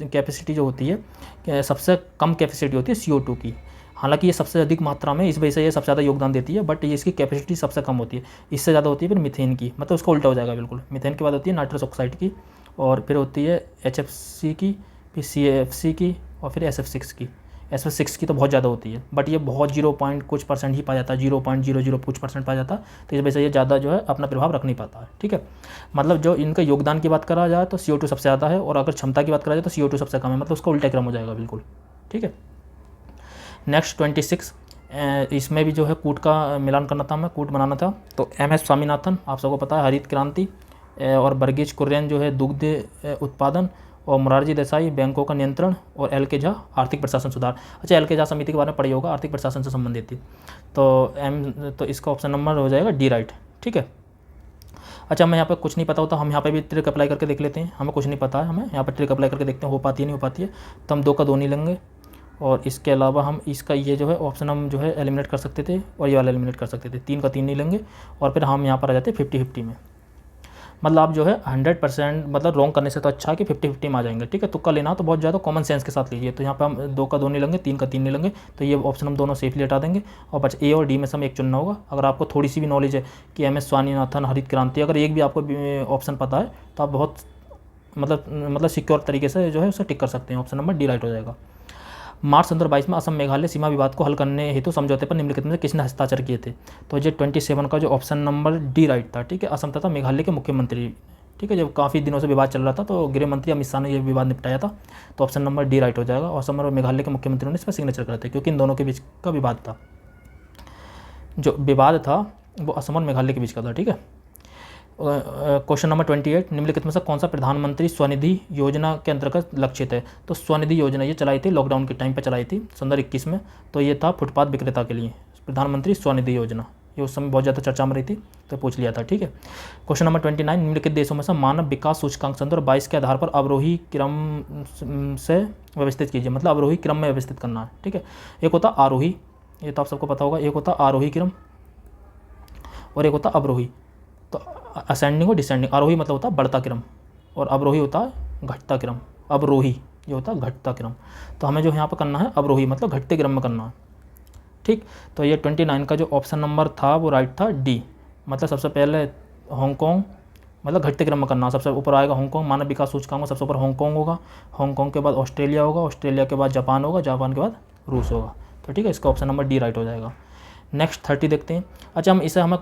S1: कैपेसिटी जो होती है, सबसे कम कैपेसिटी होती है CO2 की। हालांकि ये सबसे अधिक मात्रा में, इस वजह से ये सबसे ज़्यादा योगदान देती है, बट ये इसकी कैपेसिटी सबसे कम होती है। इससे ज़्यादा होती है फिर मीथेन की, मतलब उसका उल्टा हो जाएगा बिल्कुल। मीथेन के बाद होती है नाइट्रस ऑक्साइड की, और फिर होती है HFC की, फिर CFC की, और फिर SF6 की। SF6 की तो बहुत ज़्यादा होती है, बट ये बहुत 0. कुछ परसेंट ही पाया जाता है, 0.00 कुछ परसेंट पाया जाता है, तो इस वजह से ये ज़्यादा जो है अपना प्रभाव रख नहीं पाता है, ठीक है। मतलब जो इनका योगदान की बात करा जाए तो CO2 सबसे ज़्यादा है, और अगर क्षमता की बात करा जाए तो CO2 सबसे कम है, मतलब उसका उल्टा क्रम हो जाएगा बिल्कुल, ठीक है। नेक्स्ट 26 इसमें भी जो है कूट का मिलान करना था, हमें कूट बनाना था। तो MS स्वामीनाथन, आप सबको पता है, हरित क्रांति, और वर्गीज कुरियन जो है दुग्ध उत्पादन, और मोरारजी देसाई बैंकों का नियंत्रण, और LK झा आर्थिक प्रशासन सुधार। अच्छा, LK झा समिति के बारे में पढ़ी होगा, आर्थिक प्रशासन से संबंधित थी। तो इसका ऑप्शन नंबर हो जाएगा D राइट, ठीक है। अच्छा, हमें यहाँ पे कुछ नहीं पता होता, हम यहाँ पे भी ट्रिक अप्लाई करके देख लेते हैं। हमें कुछ नहीं पता है, हमें यहाँ पर ट्रिक अप्लाई करके देखते हैं हो पाती है नहीं हो पाती है। तो हम 2 का 2 नहीं लेंगे, और इसके अलावा हम इसका ये जो है ऑप्शन हम जो है एलिमिनेट कर सकते थे, और ये वाला एलिमिनेट कर सकते थे। 3 का 3 नहीं लेंगे, और फिर हम यहाँ पर आ जाते 50-50 में। मतलब आप जो है 100% मतलब रॉन्ग करने से तो अच्छा है कि 50-50 में आ जाएंगे, ठीक है। तुक्का लेना तो बहुत ज़्यादा कॉमन सेंस के साथ लीजिए। तो यहाँ पे हम 2 का 2 नहीं लेंगे, 3 का 3 नहीं लेंगे, तो ये ऑप्शन हम दोनों सेफली हटा देंगे, और बस A और D में से हम एक चुनना होगा। अगर आपको थोड़ी सी भी नॉलेज है कि MS स्वामीनाथन, हरित क्रांति, अगर एक भी आपको ऑप्शन पता है तो आप बहुत मतलब सिक्योर तरीके से जो है उसे टिक कर सकते हैं। ऑप्शन नंबर D राइट हो जाएगा। मार्च 2022 में असम मेघालय सीमा विवाद को हल करने हेतु समझौते पर निम्नलिखित में से किसने हस्ताक्षर किए थे? तो ये 27 का जो ऑप्शन नंबर D राइट था, ठीक है। असम तथा मेघालय के मुख्यमंत्री, ठीक है, जब काफ़ी दिनों से विवाद चल रहा था, तो गृह मंत्री अमित शाह ने यह विवाद निपटाया था। तो ऑप्शन नंबर D राइट हो जाएगा। और असम और मेघालय के मुख्यमंत्रियों ने इस पर सिग्नेचर करे थे, क्योंकि इन दोनों के बीच का विवाद था। जो विवाद था वो असम और मेघालय के बीच का था, ठीक है। क्वेश्चन नंबर 28 निम्नलिखित में से कौन सा प्रधानमंत्री स्वनिधि योजना के अंतर्गत लक्षित है? तो स्वनिधि योजना ये चलाई थी लॉकडाउन के टाइम पर चलाई थी 2021 में। तो ये था फुटपाथ विक्रेता के लिए प्रधानमंत्री स्वनिधि योजना, ये उस समय बहुत ज़्यादा चर्चा में रही थी, तो पूछ लिया था, ठीक है। क्वेश्चन नंबर 29 निम्नलिखित देशों में से मानव विकास सूचकांक 2022 के आधार पर अवरोही क्रम से व्यवस्थित कीजिए, मतलब अवरोही क्रम में व्यवस्थित करना है, ठीक है। एक होता आरोही, ये तो आप सबको पता होगा, एक होता आरोही क्रम और एक होता अवरोही। तो असेंडिंग और डिसेंडिंग, आरोही मतलब होता है बढ़ता क्रम, और अवरोही होता है घटता क्रम। अवरोही ये होता है घटता क्रम, तो हमें जो यहाँ पर करना है अवरोही मतलब घटते क्रम में करना है, ठीक। तो ये 29 का जो ऑप्शन नंबर था वो राइट था D, मतलब सबसे पहले हांगकांग मतलब घटते क्रम में करना, सबसे ऊपर आएगा हांगकांग, मानव विकास सूचकांक में सबसे ऊपर हांगकांग होगा, हांगकांग के बाद ऑस्ट्रेलिया होगा, ऑस्ट्रेलिया के बाद जापान होगा, जापान के बाद रूस होगा। तो ठीक है, इसका ऑप्शन नंबर D राइट हो जाएगा। नेक्स्ट 30 देखते हैं। अच्छा,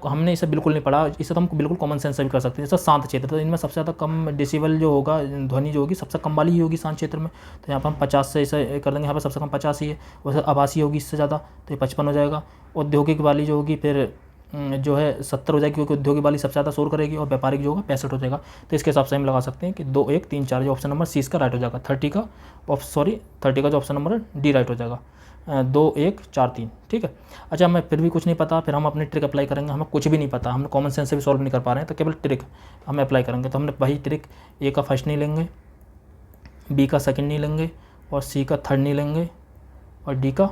S1: हमने इसे बिल्कुल नहीं पढ़ा, इसे तो हम बिल्कुल कॉमन सेंस से भी कर सकते हैं। जैसे शांत क्षेत्र, तो इनमें सबसे ज़्यादा कम डेसिबल जो होगा, ध्वनि जो होगी सबसे कम वाली ही होगी शांत क्षेत्र में। तो यहाँ पर हम 50 से इसे कर देंगे, यहाँ पर सबसे कम 50 ही है। वैसे आवासीय होगी इससे ज़्यादा, तो ये 55 हो जाएगा। औद्योगिक वाली जो होगी फिर जो है 70 हो जाएगी, क्योंकि औद्योगिक वाली सबसे ज़्यादा शोर करेगी, और व्यापारिक जो होगा 65 हो जाएगा। तो इसके हिसाब से हम लगा सकते हैं कि 2, 1, 3, 4 जो ऑप्शन नंबर C इसका राइट हो जाएगा। 30 का जो ऑप्शन नंबर D राइट हो जाएगा। 2, 1, 4, 3, ठीक है। अच्छा, हमें फिर भी कुछ नहीं पता, फिर हम अपनी ट्रिक अप्लाई करेंगे। हमें कुछ भी नहीं पता, हम कॉमन सेंस से भी सॉल्व नहीं कर पा रहे हैं, तो केवल ट्रिक हमें अप्लाई करेंगे। तो हमने वही ट्रिक, A का फर्स्ट नहीं लेंगे, B का सेकंड नहीं लेंगे, और C का थर्ड नहीं लेंगे, और D का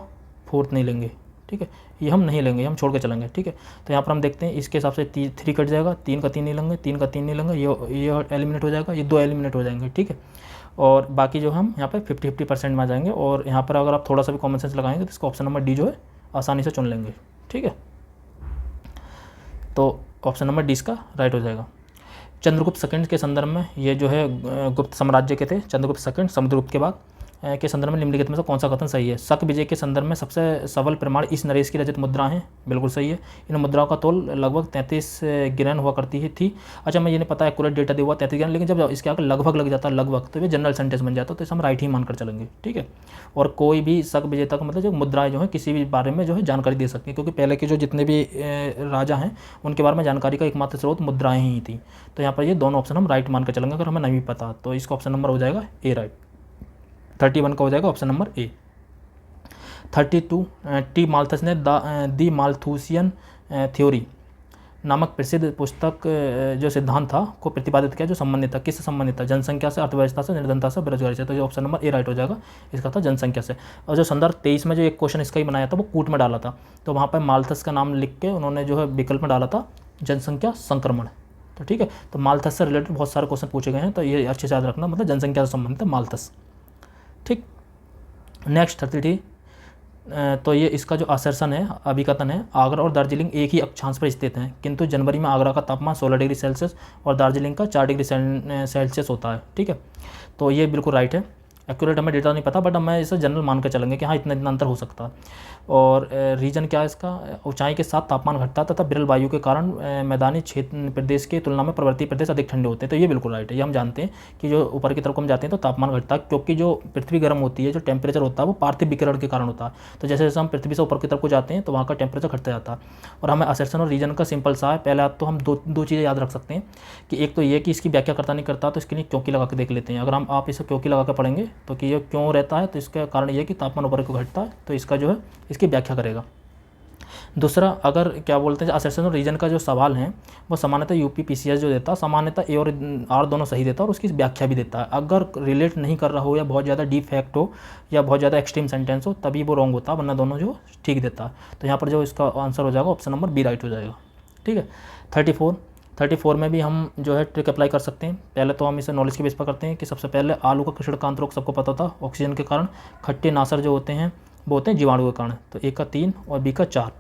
S1: फोर्थ नहीं लेंगे, ठीक है, ये हम नहीं लेंगे, हम छोड़ के चलेंगे। ठीक है, तो यहाँ पर हम देखते हैं इसके हिसाब से 3 कट जाएगा, 3 का 3 नहीं लेंगे, 3 का 3 नहीं लेंगे, ये एलिमिनेट हो जाएगा, ये 2 एलिमिनेट हो जाएंगे। ठीक है, और बाकी जो हम यहाँ पे 50-50% में आ जाएंगे। और यहाँ पर अगर आप थोड़ा सा भी कॉमन सेंस लगाएंगे तो इसका ऑप्शन नंबर डी जो है आसानी से चुन लेंगे। ठीक है, तो ऑप्शन नंबर डी इसका राइट हो जाएगा। चंद्रगुप्त सेकंड के संदर्भ में ये जो है गुप्त साम्राज्य के थे, चंद्रगुप्त सेकंड समुद्रगुप्त के बाद के संदर्भ में निम्नलिखित में से कौन सा कथन सही है? शक विजय के संदर्भ में सबसे सबल प्रमाण इस नरेश की रचित मुद्रा है, बिल्कुल सही है। इन मुद्राओं का तोल लगभग 33 गिरन हुआ करती थी। अच्छा, मैं ये नहीं पता एक्यूरेट डेटा दिया हुआ 33 गिरन, लेकिन जब इसके आगे लगभग लग जाता है लगभग, तो ये जनरल सेंटेंस बन जाता है, तो इसे हम राइट ही मानकर चलेंगे। ठीक है, और कोई भी शक विजेता का मतलब जो मुद्राएं जो है किसी भी बारे में जो है जानकारी दे सकती है, क्योंकि पहले के जो जितने भी राजा हैं उनके बारे में जानकारी का एकमात्र स्रोत मुद्राएं ही थी। तो यहाँ पर ये दोनों ऑप्शन हम राइट मान कर चलेंगे अगर हमें नहीं पता, तो इसका ऑप्शन नंबर हो जाएगा ए राइट। 31 का हो जाएगा option number A. 32 T Malthus ने दी माल्थूसियन थ्योरी नामक प्रसिद्ध पुस्तक जो सिद्धांत था को प्रतिपादित किया, जो संबंधित था, किससे संबंधित था? जनसंख्या से, अर्थव्यवस्था से, निर्धनता से, बेरोजगारी से। तो ये ऑप्शन नंबर ए राइट हो जाएगा, इसका था जनसंख्या से। और जो संदर्भ 23 में जो एक क्वेश्चन इसका ही बनाया था वो कूट में डाला था, तो वहाँ पर माल्थस का नाम लिख के उन्होंने जो है विकल्प में डाला था जनसंख्या संक्रमण। तो ठीक है, तो माल्थस से रिलेटेड बहुत सारे क्वेश्चन पूछे गए हैं, तो ये अच्छे से याद रखना, मतलब जनसंख्या से संबंधित है माल्थस। ठीक, नेक्स्ट 33 तो ये इसका जो असर्सन है, अभिकथन है, आगरा और दार्जिलिंग एक ही अक्षांश पर स्थित हैं, किंतु जनवरी में आगरा का तापमान 16 डिग्री सेल्सियस और दार्जिलिंग का 4 डिग्री सेल्सियस होता है। ठीक है, तो ये बिल्कुल राइट है। एक्यूरेट हमें डेटा नहीं पता, बट हमें इसे जनरल मान कर चलेंगे कि हाँ इतना इतना अंतर हो सकता है। और रीजन क्या है इसका? ऊंचाई के साथ तापमान घटता है तथा विरल वायु के कारण मैदानी क्षेत्र प्रदेश की तुलना में पर्वतीय प्रदेश अधिक ठंडे होते हैं। तो ये बिल्कुल राइट है, ये हम जानते हैं कि जो ऊपर की तरफ हम जाते हैं तो तापमान घटता है, क्योंकि जो पृथ्वी गर्म होती है, जो टेम्परेचर होता है वो पार्थिव विकिरण के कारण होता है। तो जैसे जैसे हम पृथ्वी से ऊपर की तरफ को जाते हैं तो वहाँ का टेम्परेचर घटता जाता है। और हमें असर्सन और रीजन का सिंपल सा है, पहले तो हम दो चीज़ें याद रख सकते हैं कि एक तो ये कि इसकी व्याख्या करता नहीं करता, तो इसके लिए क्योंकि लगा के देख लेते हैं। अगर आप इसे क्योंकि लगा कर पढ़ेंगे तो कि ये क्यों रहता है, तो इसका कारण ये कि तापमान ऊपर को घटता है, तो इसका जो है इसकी व्याख्या करेगा। दूसरा, अगर क्या बोलते हैं असर्सन और रीजन का जो सवाल है वो सामान्यतः यूपीपीसीएस जो देता है, सामान्यतः ए और आर दोनों सही देता है और उसकी व्याख्या भी देता है। अगर रिलेट नहीं कर रहा हो या बहुत ज़्यादा डीप फैक्ट हो या बहुत ज़्यादा एक्सट्रीम सेंटेंस हो तभी वो रॉन्ग होता है, वरना दोनों जो ठीक देता है। तो यहाँ पर जो इसका आंसर हो जाएगा ऑप्शन नंबर बी राइट हो जाएगा। ठीक है, 34 में भी हम जो है ट्रिक अप्लाई कर सकते हैं। पहले तो हम इसे नॉलेज के बेस पर करते हैं कि सबसे पहले आलू का कृष्णकांत रोग सबको पता था, ऑक्सीजन के कारण। खट्टे नासर जो होते हैं वो होते हैं जीवाणु के कारण। तो ए का 3 और बी का 4।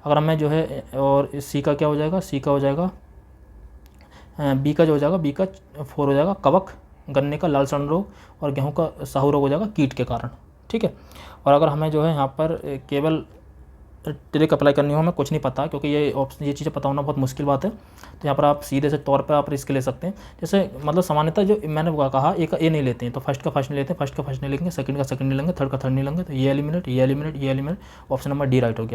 S1: अगर हमें जो है, और सी का क्या हो जाएगा? सी का हो जाएगा बी का जो हो जाएगा, बी का 4 हो जाएगा कवक, गन्ने का लाल सड़न रोग, और गेहूं का साहू रोग हो जाएगा कीट के कारण। ठीक है, और अगर हमें जो है यहाँ पर केवल ट्रिक अप्लाई करनी हो, हमें कुछ नहीं पता क्योंकि ये चीज़ें पता होना बहुत मुश्किल बात है, तो यहाँ पर आप सीधे से तौर पर आप रिस्क ले सकते हैं। जैसे मतलब सामान्यतः जो मैंने कहा ए का ए नहीं लेते हैं, तो फर्स्ट का फर्स्ट नहीं लेते हैं, फर्स्ट का फर्स्ट नहीं लेंगे, सेकंड का सेकंड नहीं लेंगे, थर्ड का थर्ड नहीं लेंगे, तो ये एलिमिनेट, ये एलिमिनेट, ये eliminate. Option number D right हो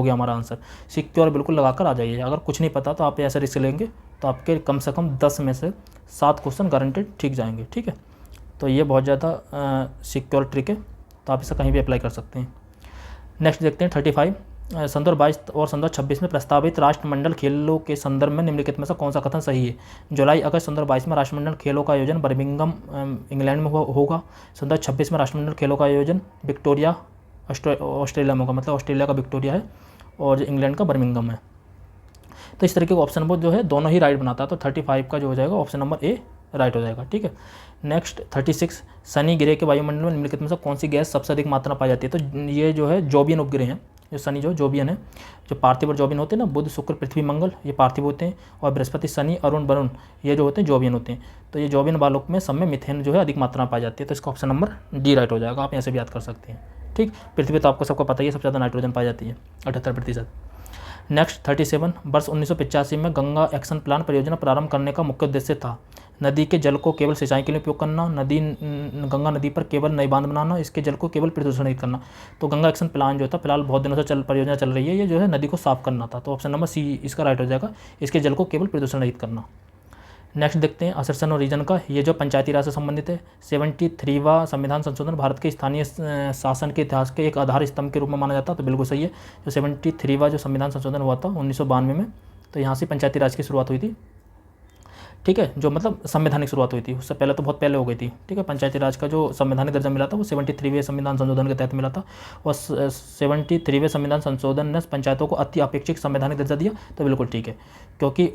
S1: गया हमारा आंसर। सिक्योर बिल्कुल लगाकर आ जाइए। अगर कुछ नहीं पता तो आप ऐसे रिस्क लेंगे तो आपके कम से कम 10 में से 7 क्वेश्चन गारंटेड ठीक जाएंगे। ठीक है, तो ये बहुत ज़्यादा सिक्योर ट्रिक है, तो आप इसे कहीं भी अप्लाई कर सकते हैं। नेक्स्ट देखते हैं 35 सन 2022 और सन 2026 में प्रस्तावित राष्ट्रमंडल खेलों के संदर्भ में निम्नलिखित में से कौन सा कथन सही है? जुलाई अगस्त सन 2022 में राष्ट्रमंडल खेलों का आयोजन बर्मिंघम इंग्लैंड में होगा। सन 2026 में राष्ट्रमंडल खेलों का आयोजन विक्टोरिया ऑस्ट्रेलिया में होगा, मतलब ऑस्ट्रेलिया का विक्टोरिया है और इंग्लैंड का बर्मिंघम है। तो इस तरीके का ऑप्शन वो जो है दोनों ही राइट बनाता है, तो 35 का जो हो जाएगा ऑप्शन नंबर ए राइट हो जाएगा। ठीक है, नेक्स्ट 36 शनि ग्रह के वायुमंडल में निम्नलिखित में से कौन सी गैस सबसे अधिक मात्रा पाई जाती है? तो ये जो है जोबियन उपग्रह हैं, जो शनि जो जोबियन है, जो पार्थिव और जोबियन होते हैं ना, बुध शुक्र पृथ्वी मंगल ये पार्थिव होते हैं, और बृहस्पति शनि अरुण वरुण ये जो होते हैं जोबियन होते हैं। तो ये जोबियन वालों में सब में मिथेन जो है अधिक मात्रा में पाई जाती है, तो इसका ऑप्शन नंबर डी राइट हो जाएगा। आप ऐसे भी याद कर सकते हैं। ठीक, पृथ्वी तो आपको सबको पता ही है सबसे ज़्यादा नाइट्रोजन पाई जाती है 78%। नेक्स्ट 37 वर्ष 1985 में गंगा एक्शन प्लान परियोजना प्रारंभ करने का मुख्य उद्देश्य था नदी के जल को केवल सिंचाई के लिए उपयोग करना, गंगा नदी पर केवल नए बांध बनाना, इसके जल को केवल प्रदूषण नहीं करना। तो गंगा एक्शन प्लान जो था फिलहाल बहुत दिनों से परियोजना चल रही है, ये जो है नदी को साफ करना था, तो ऑप्शन नंबर सी इसका राइट हो जाएगा, इसके जल को केवल प्रदूषण रहित करना। नेक्स्ट देखते हैं असर्सन और रीजन का, ये जो पंचायती राज से संबंधित है। 73वां संविधान संशोधन भारत के स्थानीय शासन के इतिहास के एक आधार स्तंभ के रूप में माना जाता है, तो बिल्कुल सही है। जो 73वां जो संविधान संशोधन हुआ था 1992 में, तो यहाँ से पंचायती राज की शुरुआत हुई थी। ठीक है, जो मतलब संवैधानिक शुरुआत हुई थी, उससे पहले तो बहुत पहले हो गई थी। ठीक है, पंचायती राज का जो संवैधानिक दर्जा मिला था वो 73वें संविधान संशोधन के तहत मिला था, और 73वें संविधान संशोधन ने पंचायतों को अति अपेक्षित संवैधानिक दर्जा दिया। तो बिल्कुल ठीक है, क्योंकि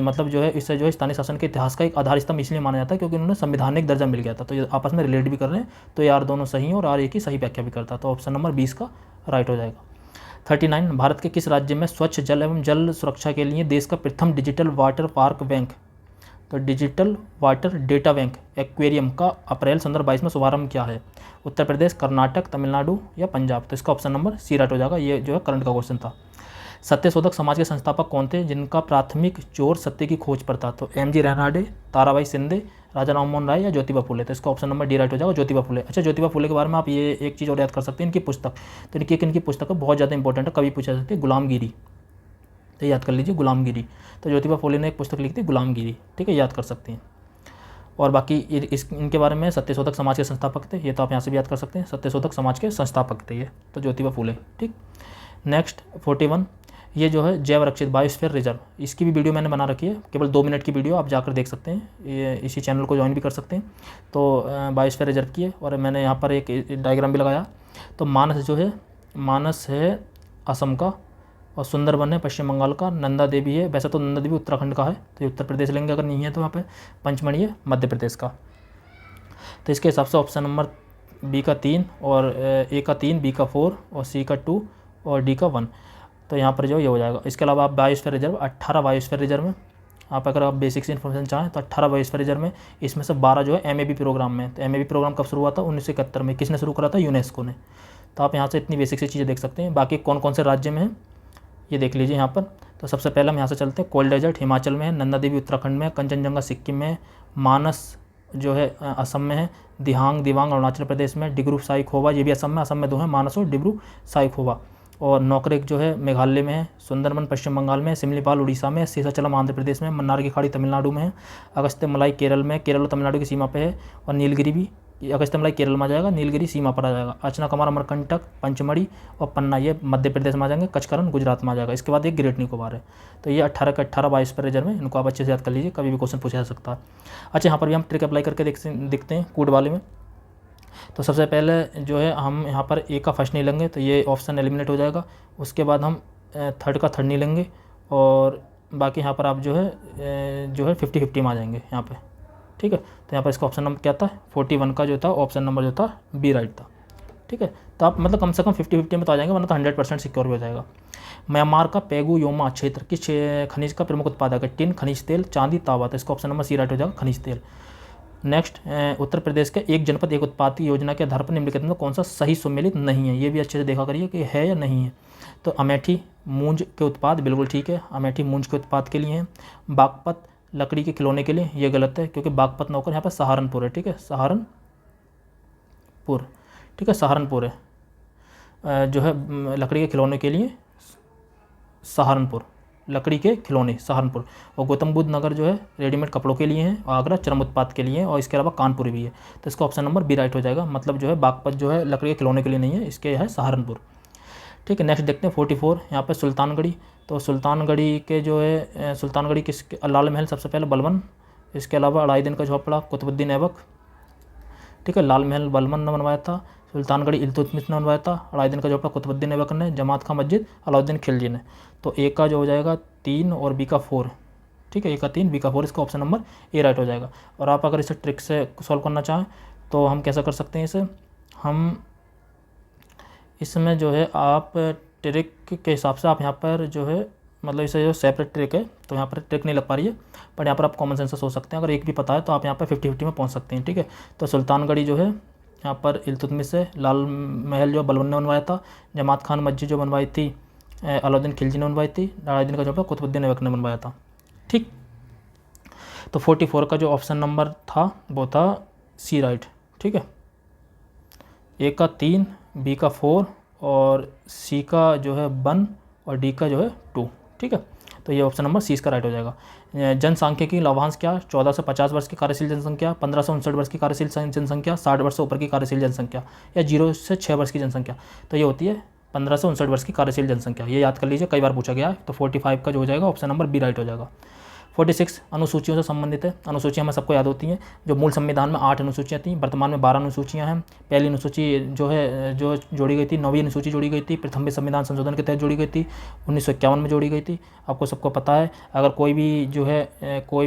S1: मतलब जो है इससे जो है स्थानीय शासन के इतिहास का एक आधार स्तंभ इसलिए माना जाता है क्योंकि उन्होंने संवैधानिक दर्जा मिल गया था। तो ये आपस में रिलेट भी कर रहे हैं, तो यार दोनों सही हैं और आर एक ही सही व्याख्या भी करता है। तो ऑप्शन नंबर 20 का राइट हो जाएगा। 39, भारत के किस राज्य में स्वच्छ जल एवं जल सुरक्षा के लिए देश का प्रथम डिजिटल वाटर पार्क बैंक, तो digital water data bank aquarium का अप्रैल 2022 में शुभारंभ किया है? उत्तर प्रदेश, कर्नाटक, तमिलनाडु या पंजाब? तो इसका ऑप्शन नंबर सी राइट हो जाएगा। ये जो है करंट का क्वेश्चन था। सत्यशोधक समाज के संस्थापक कौन थे जिनका प्राथमिक जोर सत्य की खोज पर था? तो एम.जी. रेनाडे, ताराबाई शिंदे, राजा राममोहन राय या ज्योतिबा फुले? तो इसका ऑप्शन नंबर डी राइट हो जाएगा, ज्योतिबा फुले। अच्छा, ज्योतिबा फुले के बारे में आप ये एक चीज़ और याद कर सकते हैं, इनकी पुस्तक, तो इनकी पुस्तक बहुत ज़्यादा इंपॉर्टेंट है, कभी पूछा सकते हैं, गुलामगिरी। तो याद कर लीजिए गुलामगिरी। तो ज्योतिबा फुले ने एक पुस्तक लिखी थी गुलामगिरी। ठीक है, याद कर सकते हैं। और बाकी इनके बारे में सत्यशोधक समाज के संस्थापक थे, ये तो आप यहाँ से भी याद कर सकते हैं, सत्यशोधक समाज के संस्थापक थे ये, तो ज्योतिबा फुले। ठीक, नेक्स्ट 41, ये जो है जैव रक्षित बायोस्फीयर रिजर्व, इसकी भी वीडियो मैंने बना रखी है, केवल 2 मिनट की वीडियो, आप जाकर देख सकते हैं, ये इसी चैनल को ज्वाइन भी कर सकते हैं। तो बायोस्फीयर रिजर्व की है, और मैंने यहाँ पर एक डायग्राम भी लगाया। तो मानस जो है, मानस है असम का, और सुंदरबन है पश्चिम बंगाल का, नंदा देवी है, वैसे तो नंदा देवी उत्तराखंड का है, तो ये उत्तर प्रदेश लेंगे, अगर नहीं है तो यहाँ पे पंचमढ़ी है मध्य प्रदेश का। तो इसके हिसाब से ऑप्शन नंबर बी का 3 और ए का 3, बी का 4 और सी का 2 और डी का 1, तो यहाँ पर जो ये हो जाएगा। इसके अलावा आप बायोस्फीयर रिजर्व, 18 बायोस्फीयर रिजर्व में, आप अगर आप बेसिक से इन्फॉर्मेशन चाहें तो 18 बायोस्फीयर रिजर्व में, इसमें से 12 जो है एमएबी प्रोग्राम में। तो एमएबी प्रोग्राम कब शुरू हुआ था? 1971 में। किसने शुरू करा था? यूनेस्को ने। तो आप यहाँ से इतनी बेसिक सी चीज़ें देख सकते हैं। बाकी कौन कौन से राज्य में है ये देख लीजिए यहाँ पर। तो सबसे पहले हम यहाँ से चलते हैं, कोल डेजर्ट हिमाचल में है, नंदा देवी उत्तराखंड में है, कंचनजंगा सिक्किम में है, मानस जो है असम में है, दिबांग अरुणाचल प्रदेश में, डिब्रू साइखोवा ये भी असम में, असम में 2 है, मानस और डिब्रू साइखोवा, और नौकरेक जो है मेघालय में है, सुंदरबन पश्चिम बंगाल में, सिमलीपाल उड़ीसा में, शेषाचलम आंध्र प्रदेश में, मन्नार की खाड़ी तमिलनाडु में है, अगस्त्यमलाई केरल में, केरल और तमिलनाडु की सीमा पे है, और नीलगिरी भी, अगस्त्यमलाई केरल में आ जाएगा, नीलगिरी सीमा पर आ जाएगा, अचनाकमार अमरकंटक पंचमढ़ी और पन्ना ये मध्य प्रदेश में आ जाएंगे, कचकरण गुजरात में आ जाएगा। इसके बाद एक ग्रेट निकोबार है। तो ये 18 के 18 बायोस्फीयर रिजर्व में, इनको आप अच्छे से याद कर लीजिए, कभी भी क्वेश्चन पूछा जा सकता है। अच्छा, यहाँ पर भी हम ट्रिक अप्लाई करके देखते हैं कूड वाले में। तो सबसे पहले जो है हम यहाँ पर ए का फर्स्ट नहीं लेंगे, तो ये ऑप्शन एलिमिनेट हो जाएगा। उसके बाद हम थर्ड का थर्ड नहीं लेंगे, और बाकी यहाँ पर आप जो है 50-50 में आ जाएंगे यहाँ पे। ठीक है, तो यहाँ पर इसका ऑप्शन नंबर क्या था? 41 का जो था ऑप्शन नंबर जो था बी राइट था। ठीक है, तो आप मतलब कम से कम 50-50 में तो आ जाएंगे, वरना तो 100% सिक्योर भी हो जाएगा। म्यांमार का पेगू योमा क्षेत्र किस खनिज का प्रमुख उत्पादक है? टिन, खनिज तेल, चांदी, तांबा। तो इसका ऑप्शन नंबर सी राइट हो जाएगा, खनिज तेल। नेक्स्ट, उत्तर प्रदेश के एक जनपद एक उत्पाद की योजना के आधार पर निम्नलिखित में कौन सा सही सम्मिलित नहीं है? ये भी अच्छे से देखा करिए कि है या नहीं है। तो अमेठी मूंज के उत्पाद बिल्कुल ठीक है, अमेठी मूंज के उत्पाद के लिए हैं। बागपत लकड़ी के खिलौने के लिए, ये गलत है क्योंकि बागपत नौकर यहाँ पर सहारनपुर है। ठीक है, सहारनपुर, ठीक है, सहारनपुर है जो है लकड़ी के खिलौने के लिए, सहारनपुर लकड़ी के खिलौने सहारनपुर। और गौतम बुद्ध नगर जो है रेडीमेड कपड़ों के लिए है, आगरा चर्म उत्पाद के लिए है, और इसके अलावा कानपुर भी है। तो इसका ऑप्शन नंबर बी राइट हो जाएगा, मतलब जो है बागपत जो है लकड़ी के खिलौने के लिए नहीं है, इसके है सहारनपुर। ठीक है, नेक्स्ट देखते हैं 44, यहाँ पर सुल्तानगढ़ी। तो सुल्तानगढ़ी के जो है सुल्तानगढ़ी किस, लाल महल सबसे पहले बलबन, इसके अलावा अढ़ाई दिन का झोपड़ा कुतुबुद्दीन ऐबक। ठीक है, लाल महल बलबन ने बनवाया था, सुल्तानगढ़ी इल्तुतमिश ने बनवाया था, अढ़ाई दिन का झोपड़ा कुतुबुद्दीन ऐबक ने, जमात खां मस्जिद अलाउद्दीन खिलजी ने। तो ए का जो हो जाएगा 3 और बी का 4। ठीक है, ए का 3 बी का 4, इसका ऑप्शन नंबर ए राइट हो जाएगा। और आप अगर इसे ट्रिक से सॉल्व करना चाहें तो हम कैसा कर सकते हैं इसे, हम इसमें जो है आप ट्रिक के हिसाब से आप यहाँ पर जो है मतलब इसे जो सेपरेट ट्रिक है, तो यहाँ पर ट्रिक नहीं लग पा रही है, पर यहाँ पर आप कॉमन सेंस से सोच सकते हैं। अगर एक भी पता है तो आप यहाँ पर 50-50 में पहुँच सकते हैं। ठीक है, तो सुल्तानगढ़ी जो है यहाँ पर इल्तुतमिश से, लाल महल जो बलबन ने बनवाया था, जमात खान मस्जिद जो बनवाई थी अलाउद्दीन खिलजी ने बनवाई थी, अढ़ाई दिन का झोपड़ा कुतुबुद्दीन ऐबक ने बनवाया था। ठीक, तो 44 का जो ऑप्शन नंबर था वो था सी राइट। ठीक है, ए का 3, बी का 4 और सी का जो है 1 और डी का जो है 2। ठीक है, तो ये ऑप्शन नंबर सी इसका राइट हो जाएगा। जनसांख्यिकी लाभांश क्या? 14 से 50 वर्ष की कार्यशील जनसंख्या, 15 से 59 वर्ष की कार्यशील जनसंख्या, 60 वर्ष से ऊपर की कार्यशील जनसंख्या, या 0 से 6 वर्ष की जनसंख्या। तो ये होती है 15 से 59 वर्ष की कार्यशील जनसंख्या, ये याद कर लीजिए, कई बार पूछा गया है। तो 45 का जो हो जाएगा ऑप्शन नंबर बी राइट हो जाएगा। 46 अनुसूचियों से संबंधित है। अनुसूचियाँ हमें सबको याद होती हैं। जो मूल संविधान में 8 अनुसूचियाँ थीं, वर्तमान में 12 अनुसूचियाँ हैं। पहली अनुसूची जो जोड़ी गई थी, 9वीं अनुसूची जोड़ी गई थी, प्रथम संविधान संशोधन के तहत जोड़ी गई थी, 1951 में जोड़ी गई थी। आपको सबको पता है, अगर कोई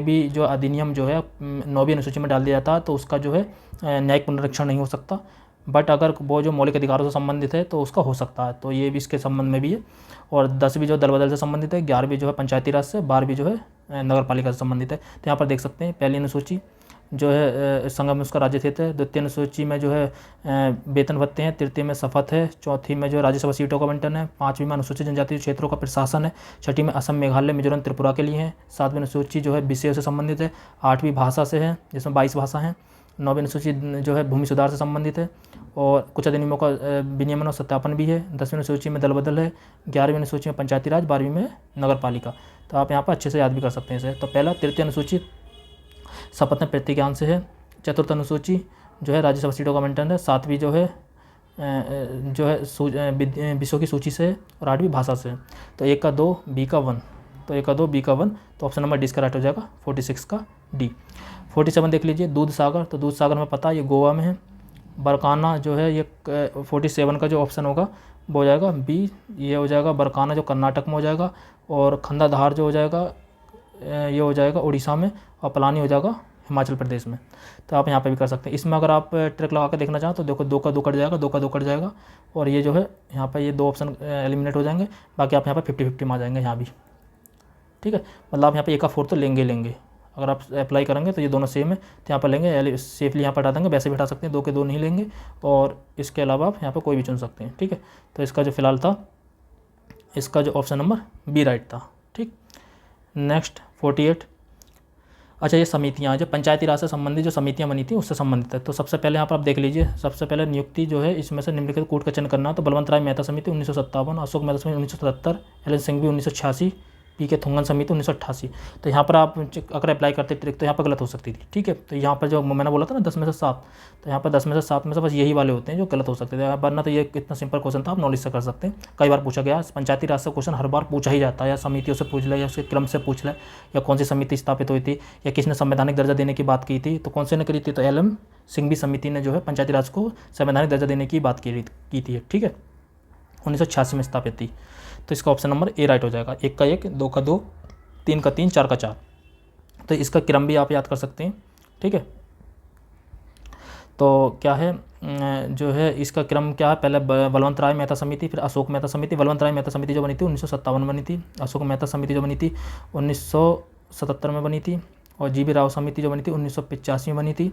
S1: भी जो अधिनियम जो है 9वीं अनुसूची में डाल दिया जाता है तो उसका जो है न्यायिक पुनरीक्षण नहीं हो सकता। बट अगर वो जो मौलिक अधिकारों से संबंधित है तो उसका हो सकता है, तो ये भी इसके संबंध में भी है। और 10वीं जो दल बदल से संबंधित है, 11वीं जो है पंचायती राज से, 12वीं जो है नगर पालिका से संबंधित है। तो यहाँ पर देख सकते हैं पहली अनुसूची जो है संगम में उसका राज्य क्षेत्र है, द्वितीय अनुसूची में जो है वेतन भत्ते हैं, तृतीय में शपथ है, चौथी में जो है राज्यसभा सीटों का बंटन है, 5वीं में अनुसूचित जनजातीय क्षेत्रों का प्रशासन है, 6वीं में असम, मेघालय, मिजोरम, त्रिपुरा के लिए है, 7वीं अनुसूची जो है विषयों से संबंधित है, 8वीं भाषा से है जिसमें 22 भाषा हैं, 9वीं अनुसूची जो है भूमि सुधार से संबंधित है और कुछ अधिनियमों का विनियमन और सत्यापन भी है, 10वीं अनुसूची में दल बदल है, 11वीं अनुसूची में पंचायती राज, 12वीं में नगर पालिका। तो आप यहाँ पर अच्छे से याद भी कर सकते हैं इसे। तो पहला तृतीय अनुसूची शपथ में प्रतिज्ञान से है, चतुर्थ अनुसूची जो है राज्यसभा सीटों का आवंटन है, 7वीं जो है विषयों की सूची से है और 8वीं भाषा से है। तो 1 का 2 B का 1, तो 1 का 2 B का 1, तो ऑप्शन नंबर डी इसका राइट हो जाएगा 46 का डी। 47 देख लीजिए, दूध सागर, तो दूध सागर में पता है ये गोवा में है। बरकाना जो है ये 47 का जो ऑप्शन होगा वो हो जाएगा बी, ये हो जाएगा बरकाना जो कर्नाटक में हो जाएगा, और खंडाधार जो हो जाएगा ये हो जाएगा उड़ीसा में, और पलानी हो जाएगा हिमाचल प्रदेश में। तो आप यहाँ पे भी कर सकते हैं। इसमें अगर आप ट्रिक लगा कर देखना चाहें तो देखो 2 का 2 कट जाएगा, 2 का 2 कट जाएगा, और ये जो है यहाँ पे ये 2 ऑप्शन एलिमिनेट हो जाएंगे, बाकी आप यहाँ पे 50-50 में आ जाएंगे यहाँ भी, ठीक है। मतलब आप यहाँ पे 1 का 4 तो लेंगे, अगर आप अप्लाई करेंगे तो ये दोनों सेम है, तो यहाँ पर लेंगे, सेफली यहाँ पर हटा देंगे, वैसे भी हटा सकते हैं, 2 के 2 नहीं लेंगे, और इसके अलावा आप यहाँ पर कोई भी चुन सकते हैं, ठीक है। तो इसका जो फिलहाल था, इसका जो ऑप्शन नंबर बी राइट था, ठीक। नेक्स्ट 48। अच्छा, ये समितियाँ जो पंचायती राज से संबंधित जो समितियाँ बनी थी उससे संबंधित है। तो सबसे पहले यहाँ पर आप देख लीजिए, सबसे पहले नियुक्ति जो है इसमें से निम्नलिखित कूट का चयन करना, तो बलवंत राय मेहता समिति 1957, अशोक मेहता समिति 1977, एल एन सिंघवी 1986, पी के थुंगन समिति 1988। तो यहाँ पर आप अगर अप्लाई करते ट्रिक तो यहाँ पर गलत हो सकती थी, ठीक है। तो यहाँ पर जो मैंने बोला था ना 10 में से 7, तो यहाँ पर 10 में से 7 में से बस यही वाले होते हैं जो गलत हो सकते थे, वरना तो ये इतना सिंपल क्वेश्चन था, आप नॉलेज से कर सकते हैं। कई बार पूछा गया, पंचायती राज से क्वेश्चन हर बार पूछा ही जाता है, या समितियों से पूछ ले, या उसके क्रम से पूछ ले, या कौन सी समिति स्थापित हुई थी, या किसने संवैधानिक दर्जा देने की बात की थी, तो कौन से ने करी थी, तो एल एम सिंघवी समिति ने जो है पंचायती राज को संवैधानिक दर्जा देने की बात की थी, ठीक है, 1986 में स्थापित थी। तो इसका ऑप्शन नंबर ए राइट हो जाएगा। 1 का 1, 2 का 2, 3 का 3, 4 का 4। तो इसका क्रम भी आप याद कर सकते हैं, ठीक है। तो क्या है जो है इसका क्रम क्या है, पहले बलवंत राय मेहता समिति, फिर अशोक मेहता समिति। बलवंत राय मेहता समिति जो बनी थी 1957 में बनी थी, अशोक मेहता समिति जो बनी थी 1977 में बनी थी, और जी बी राव समिति जो बनी थी 1985 में बनी थी,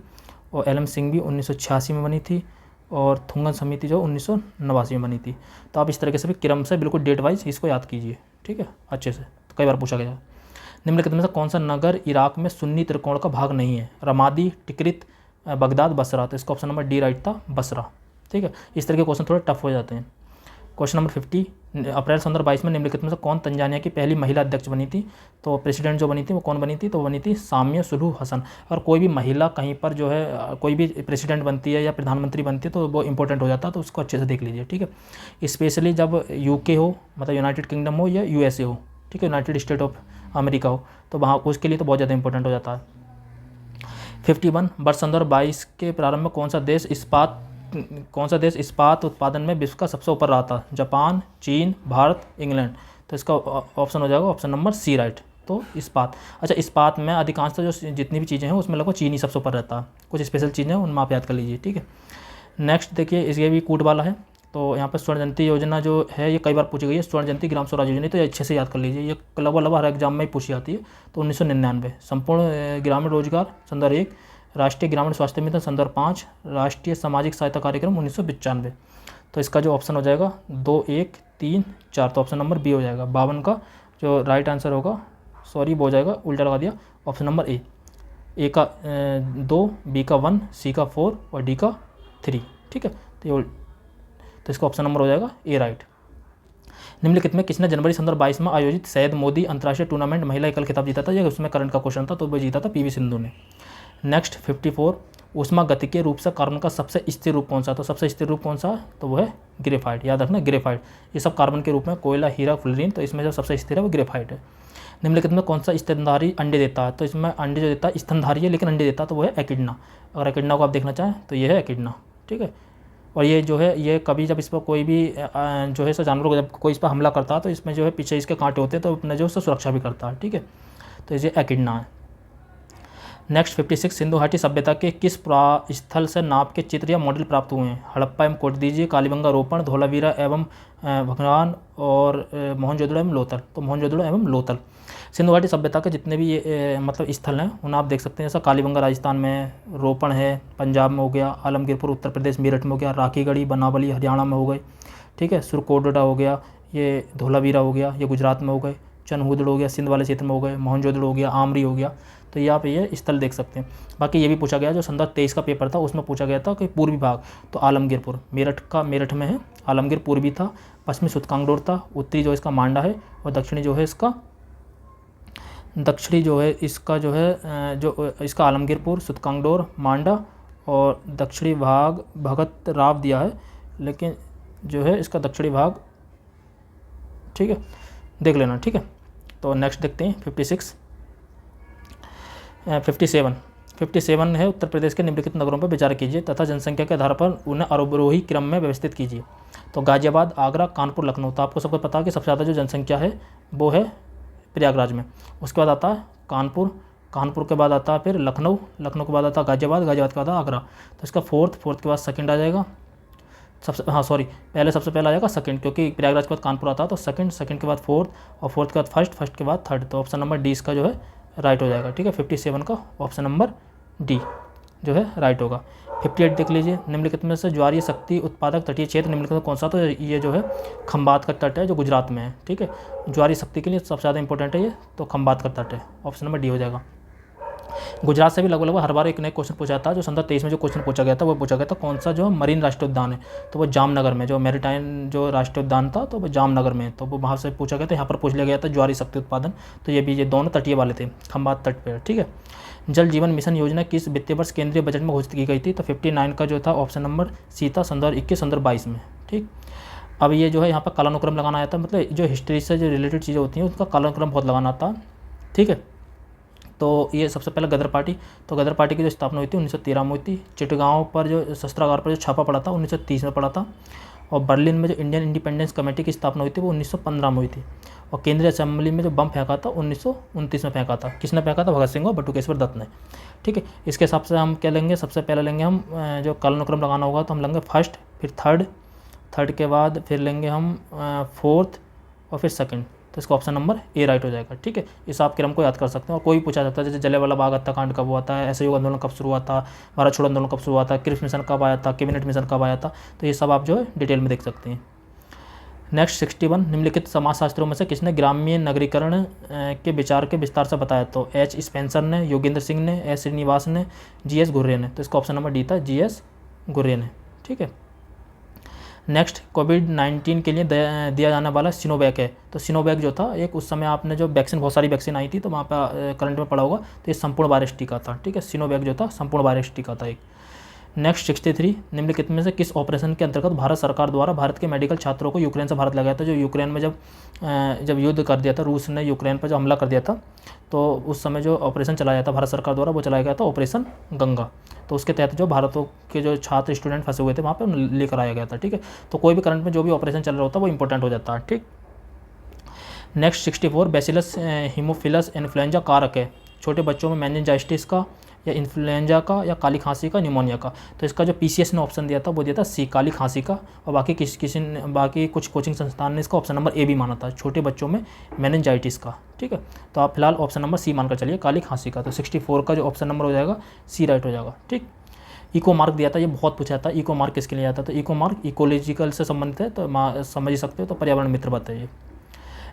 S1: और एल एम सिंघवी 1986 में बनी थी, और थुंगन समिति जो 1989 में बनी थी। तो आप इस तरीके से भी क्रम से बिल्कुल डेट वाइज इसको याद कीजिए, ठीक है, अच्छे से। तो कई बार पूछा गया। निम्नलिखित में से कौन सा नगर इराक में सुन्नी त्रिकोण का भाग नहीं है, रमादी, टिकरित, बगदाद, बसरा। तो इसका ऑप्शन नंबर डी राइट था, बसरा, ठीक है। इस तरह के क्वेश्चन थोड़े टफ हो जाते हैं। क्वेश्चन नंबर 50, अप्रैल 2022 में निम्नलिखित में से कौन तंजानिया की पहली महिला अध्यक्ष बनी थी। तो प्रेसिडेंट जो बनी थी वो कौन बनी थी, तो बनी थी सामिया सुलूहु हसन। और कोई भी महिला कहीं पर जो है कोई भी प्रेसिडेंट बनती है या प्रधानमंत्री बनती है तो वो इंपॉर्टेंट हो जाता है, तो उसको अच्छे से देख लीजिए, ठीक है। स्पेशली जब यूके हो, मतलब यूनाइटेड किंगडम हो, या यूएसए हो, ठीक है, यूनाइटेड स्टेट ऑफ अमेरिका हो, तो वहाँ उसके लिए तो बहुत ज़्यादा इंपॉर्टेंट हो जाता है। 51, वर्ष 2022 के प्रारंभ में कौन सा देश इस्पात उत्पादन में विश्व का सबसे ऊपर रहा था। जापान, चीन, भारत, इंग्लैंड। तो इसका ऑप्शन हो जाएगा ऑप्शन नंबर सी राइट, तो इस्पात। अच्छा, इस्पात में अधिकांशतः जो जितनी भी चीज़ें हैं उसमें लगभग चीन ही सबसे ऊपर रहता है, कुछ स्पेशल चीज़ें हैं उनमें आप याद कर लीजिए, ठीक है। नेक्स्ट देखिए, इसके भी कूट वाला है। तो यहाँ पर स्वर्ण जयंती योजना जो है ये कई बार पूछी गई है, स्वर्ण जयंती ग्राम स्वराज योजना, तो ये अच्छे से याद कर लीजिए, ये लगभग हर एग्जाम में ही पूछी जाती है। तो 1999, संपूर्ण ग्रामीण रोजगार संदर्भ 1, राष्ट्रीय ग्रामीण स्वास्थ्य मिशन संदर्भ 5, राष्ट्रीय सामाजिक सहायता कार्यक्रम 1995। तो इसका जो ऑप्शन हो जाएगा 2, 1, 3, 4, तो ऑप्शन नंबर बी हो जाएगा। 52 का जो राइट आंसर होगा, सॉरी वो हो जाएगा, उल्टा लगा दिया, ऑप्शन नंबर ए का 2, बी का 1, सी का 4 और डी का 3, ठीक है। तो इसका ऑप्शन नंबर हो जाएगा ए राइट। निम्नलिखित में किसने जनवरी 2022 में आयोजित सैयद मोदी अंतर्राष्ट्रीय टूर्नामेंट महिला एकल खिताब जीता था। यह उसमें करंट का क्वेश्चन था, तो वो जीता था पीवी सिंधु ने। नेक्स्ट 54, ऊष्मागतिकीय रूप से कार्बन का सबसे स्थिर रूप कौन सा। तो सबसे स्थिर रूप कौन सा, तो वो है ग्रेफाइट, याद रखना ग्रेफाइट। ये सब कार्बन के रूप में कोयला, हीरा, फ्लोरीन, तो इसमें जो सबसे स्थिर है वो ग्रेफाइट है। निम्नलिखित में कौन सा स्तनधारी अंडे देता है? तो इसमें अंडे जो देता है स्तनधारी है लेकिन अंडे देता है तो वो है एकिडना। अगर एकिडना को आप देखना चाहें तो ये है एकिडना, ठीक है। और ये जो है ये कभी जब इस पर कोई भी जो है जानवर को जब कोई इस पर हमला करता है तो इसमें जो है पीछे इसके कांटे होते हैं तो अपने जो है सुरक्षा भी करता है, ठीक है। तो ये एकिडना है। नेक्स्ट 56, सिंधु घाटी सभ्यता के किस स्थल से नाप के चित्र या मॉडल प्राप्त हुए हैं? हड़प्पा एवं कोटदीजी, कालीबंगा रोपण, धोलावीरा एवं भगवान और मोहनजोदड़ो एवं लोथल। तो मोहनजोदड़ो एवं लोथल। सिंधु घाटी सभ्यता के जितने भी ये मतलब स्थल हैं उन्हें आप देख सकते हैं। जैसा कालीबंगा राजस्थान में, रोपण है पंजाब में हो गया, आलमगीरपुर उत्तर प्रदेश मेरठ में हो गया, राखीगढ़ी बनावली हरियाणा में हो गई, ठीक है। सुरकोटड़ा हो गया, ये धोलावीरा हो गया, ये गुजरात में हो गए, चनहुदड़ हो गया सिंध वाले क्षेत्र में हो गए, मोहनजोदड़ो हो गया, आमरी हो गया। तो यहाँ पे ये स्थल देख सकते हैं। बाकी ये भी पूछा गया जो संदर्भ 23 का पेपर था उसमें पूछा गया था कि पूर्वी भाग, तो आलमगीरपुर मेरठ में है, आलमगीर पूर्वी था, पश्चिमी सुतकांगडोर था, उत्तरी जो इसका मांडा है और दक्षिणी जो है इसका आलमगीरपुर, सुतकांगडोर, मांडा और दक्षिणी भाग भगत राव दिया है, लेकिन जो है इसका दक्षिणी भाग, ठीक है, देख लेना, ठीक है। तो नेक्स्ट देखते हैं 57 है। उत्तर प्रदेश के निम्नलिखित नगरों पर विचार कीजिए तथा जनसंख्या के आधार पर उन्हें आरोही क्रम में व्यवस्थित कीजिए। तो गाजियाबाद, आगरा, कानपुर, लखनऊ। तो आपको सबको पता है कि सबसे ज़्यादा जो जनसंख्या है वो है प्रयागराज में। उसके बाद आता है कानपुर के बाद आता है फिर लखनऊ के बाद आता है गाजियाबाद के बाद आता है आगरा। तो इसका फोर्थ के बाद सेकंड आ जाएगा, सबसे पहले आ जाएगा सेकंड, क्योंकि प्रयागराज के बाद कानपुर आता है तो सेकंड के बाद फोर्थ और फोर्थ के बाद फर्स्ट के बाद थर्ड। तो ऑप्शन नंबर डी इसका जो है राइट हो जाएगा, ठीक है। 57 का ऑप्शन नंबर डी जो है राइट होगा। 58 देख लीजिए, निम्नलिखित में से ज्वारीय शक्ति उत्पादक तटीय क्षेत्र निम्नलिखित में कौन सा? तो ये जो है खंबात का तट है जो गुजरात में है, ठीक है। ज्वारीय शक्ति के लिए सबसे ज़्यादा इंपॉर्टेंट है ये, तो खंबात का तट है, ऑप्शन नंबर डी हो जाएगा। गुजरात से भी लगभग हर बार एक नया क्वेश्चन पूछा था। जो संदर्भ 23 में जो क्वेश्चन पूछा गया था वो पूछा गया था कौन सा जो मरीन राष्ट्रीय उद्यान है, तो वो जामनगर में, जो मैरीटाइम जो राष्ट्रीय उद्यान था तो वो जामनगर में, तो वो वहाँ से पूछा गया था। यहाँ पर पूछ लिया गया था ज्वारीय शक्ति उत्पादन, तो ये दोनों तटीय वाले थे, खंबात तट पर, ठीक है। जल जीवन मिशन योजना किस वित्तीय वर्ष केंद्रीय बजट में घोषित की गई थी? तो 59 का जो था ऑप्शन नंबर सी था, संदर्भ 21-22 में, ठीक। अब ये जो है यहाँ पर कालानुक्रम लगाना आया था, मतलब जो हिस्ट्री से जो रिलेटेड चीज़ें होती हैं उसका कालानुक्रम बहुत लगाना आता, ठीक है। तो ये सबसे पहले गदर पार्टी, तो गदर पार्टी की जो स्थापना हुई थी 1913 में हुई थी। चिटगांव पर जो शस्त्रागार पर जो छापा पड़ा था 1930 में पड़ा था। और बर्लिन में जो इंडियन इंडिपेंडेंस कमेटी की स्थापना हुई थी वो 1915 में हुई थी। और केंद्रीय असेंबली में जो बम फेंका था 1929 में फेंका था। किसने फेंका था? भगत सिंह और बटुकेश्वर दत्त ने, ठीक है। इसके हिसाब से हम क्या लेंगे? सबसे पहले लेंगे हम जो कालानुक्रम लगाना होगा तो हम लेंगे फर्स्ट, फिर थर्ड के बाद फिर लेंगे हम फोर्थ और फिर सेकंड। तो इसका ऑप्शन नंबर ए राइट हो जाएगा, ठीक है। इस आप क्रम को याद कर सकते हैं। और कोई पूछा जाता है जैसे जलियांवाला बाग हत्याकांड कब हुआ था, असहयोग आंदोलन कब शुरू हुआ था, भारत छोड़ो आंदोलन कब शुरू हुआ था, क्रिप्स मिशन कब आया था, कैबिनेट मिशन कब आया था, तो ये सब आप जो है डिटेल में देख सकते हैं। नेक्स्ट 61, निम्नलिखित समाजशास्त्रियों में से किसने ग्रामीण नगरीकरण के विचार के विस्तार से बताया? तो एच स्पेंसर ने, योगेंद्र सिंह ने, एस श्रीनिवास ने, जी.एस. घुर्रे ने। तो इसका ऑप्शन नंबर डी था, जी.एस. घुर्रे ने, ठीक है। नेक्स्ट कोविड-19 के लिए दिया जाने वाला सिनोवैक है। तो सिनोवैक जो था एक उस समय आपने जो वैक्सीन, बहुत सारी वैक्सीन आई थी तो वहाँ पर करंट में पड़ा होगा, तो ये संपूर्ण वायरस टीका था, ठीक है। सिनोवैक जो था संपूर्ण वायरस टीका था एक। नेक्स्ट 63, निम्नलिखित में से किस ऑपरेशन के अंतर्गत भारत सरकार द्वारा भारत के मेडिकल छात्रों को यूक्रेन से भारत लगाया था? जो यूक्रेन में जब युद्ध कर दिया था, रूस ने यूक्रेन पर जो हमला कर दिया था, तो उस समय जो ऑपरेशन चलाया था भारत सरकार द्वारा वो चलाया गया था ऑपरेशन गंगा। तो उसके तहत जो भारतों के जो छात्र स्टूडेंट फंसे हुए थे वहाँ पर लेकर आया गया था, ठीक है। तो कोई भी करंट में जो भी ऑपरेशन चल रहा होता है वो इंपॉर्टेंट हो जाता है, ठीक। नेक्स्ट 64, बैसिलस हीमोफिलस इन्फ्लुएंजा कारक है। छोटे बच्चों में मेनिंजाइटिस का या इन्फ्लुएंजा का या काली खांसी का, न्यूमोनिया का। तो इसका जो पीसीएस ने ऑप्शन दिया था वो दिया था सी, काली खांसी का। और बाकी कुछ कोचिंग संस्थान ने इसका ऑप्शन नंबर ए भी माना था, छोटे बच्चों में मेनिंजाइटिस का, ठीक है। तो आप फिलहाल ऑप्शन नंबर सी मानकर चलिए, काली खांसी का। तो 64 का जो ऑप्शन नंबर हो जाएगा सी राइट हो जाएगा, ठीक। इको मार्क दिया था, ये बहुत पूछा था, इको मार्क किसके लिए आता था? तो इको मार्क इकोलॉजिकल से संबंधित है, तो समझ ही सकते हो, तो पर्यावरण मित्र बताइए।